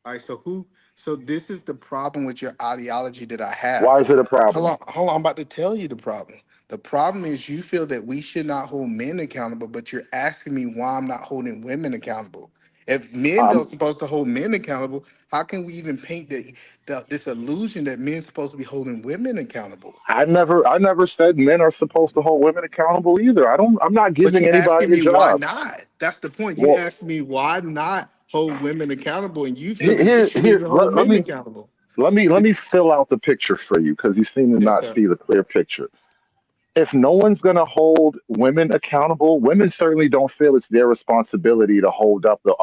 All right. So this is the problem with your ideology that I have. Why is it a problem? Hold on. I'm about to tell you the problem. The problem is you feel that we should not hold men accountable, but you're asking me why I'm not holding women accountable. If men Um, don't supposed to hold men accountable, how can we even paint this illusion that men supposed to be holding women accountable? I never said men are supposed to hold women accountable either. I'm not But giving you anybody asking a me why job. not? That's the point. You Well, asked me why not hold women accountable, and you feel that we should here, even hold let men me accountable. let me fill out the picture for you because you seem to Yes, not sir. see the clear picture. If no one's going to hold women accountable, women certainly don't feel it's their responsibility to hold up the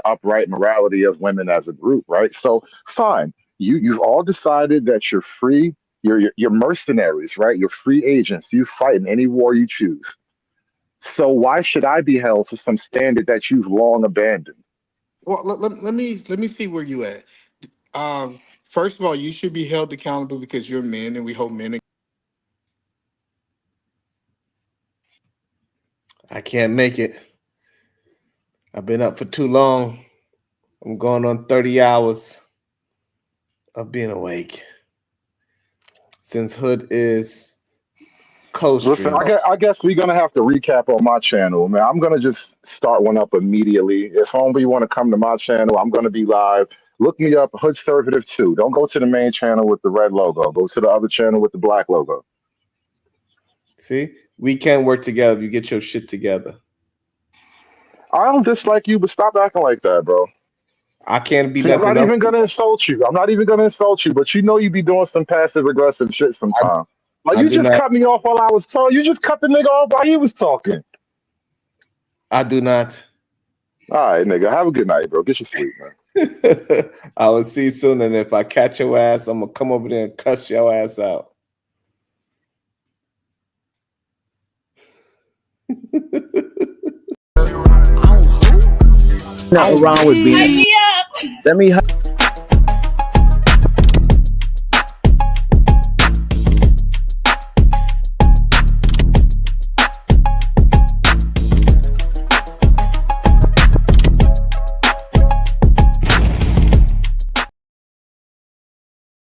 upright morality of women as a group, right? So fine, you've all decided that you're free. You're mercenaries, right? You're free agents. You fight in any war you choose. So why should I be held to some standard that you've long abandoned? Well, let me see where you at. First of all, you should be held accountable because you're men, and we hold men. I can't make it. I've been up for too long. I'm going on 30 hours of being awake. Since Hood is Listen, co-stream. I guess we're gonna have to recap on my channel, man. I'm gonna just start one up immediately. If homie want to come to my channel, I'm gonna be live. Look me up, Hood Conservative 2. Don't go to the main channel with the red logo. Go to the other channel with the black logo. See, we can work together if you get your shit together. I don't dislike you, but stop acting like that, bro. I can't be See, I'm nothing not else. even gonna insult you. I'm not even gonna insult you, but you know you be doing some passive aggressive shit sometimes. Like I you do just not. cut me off while I was talking. You just cut the nigga off while he was talking. I do not. All right, nigga. Have a good night, bro. Get your sleep, man. I will see you soon, and if I catch your ass, I'm gonna come over there and cuss your ass out. Nothing wrong with being. Let me up.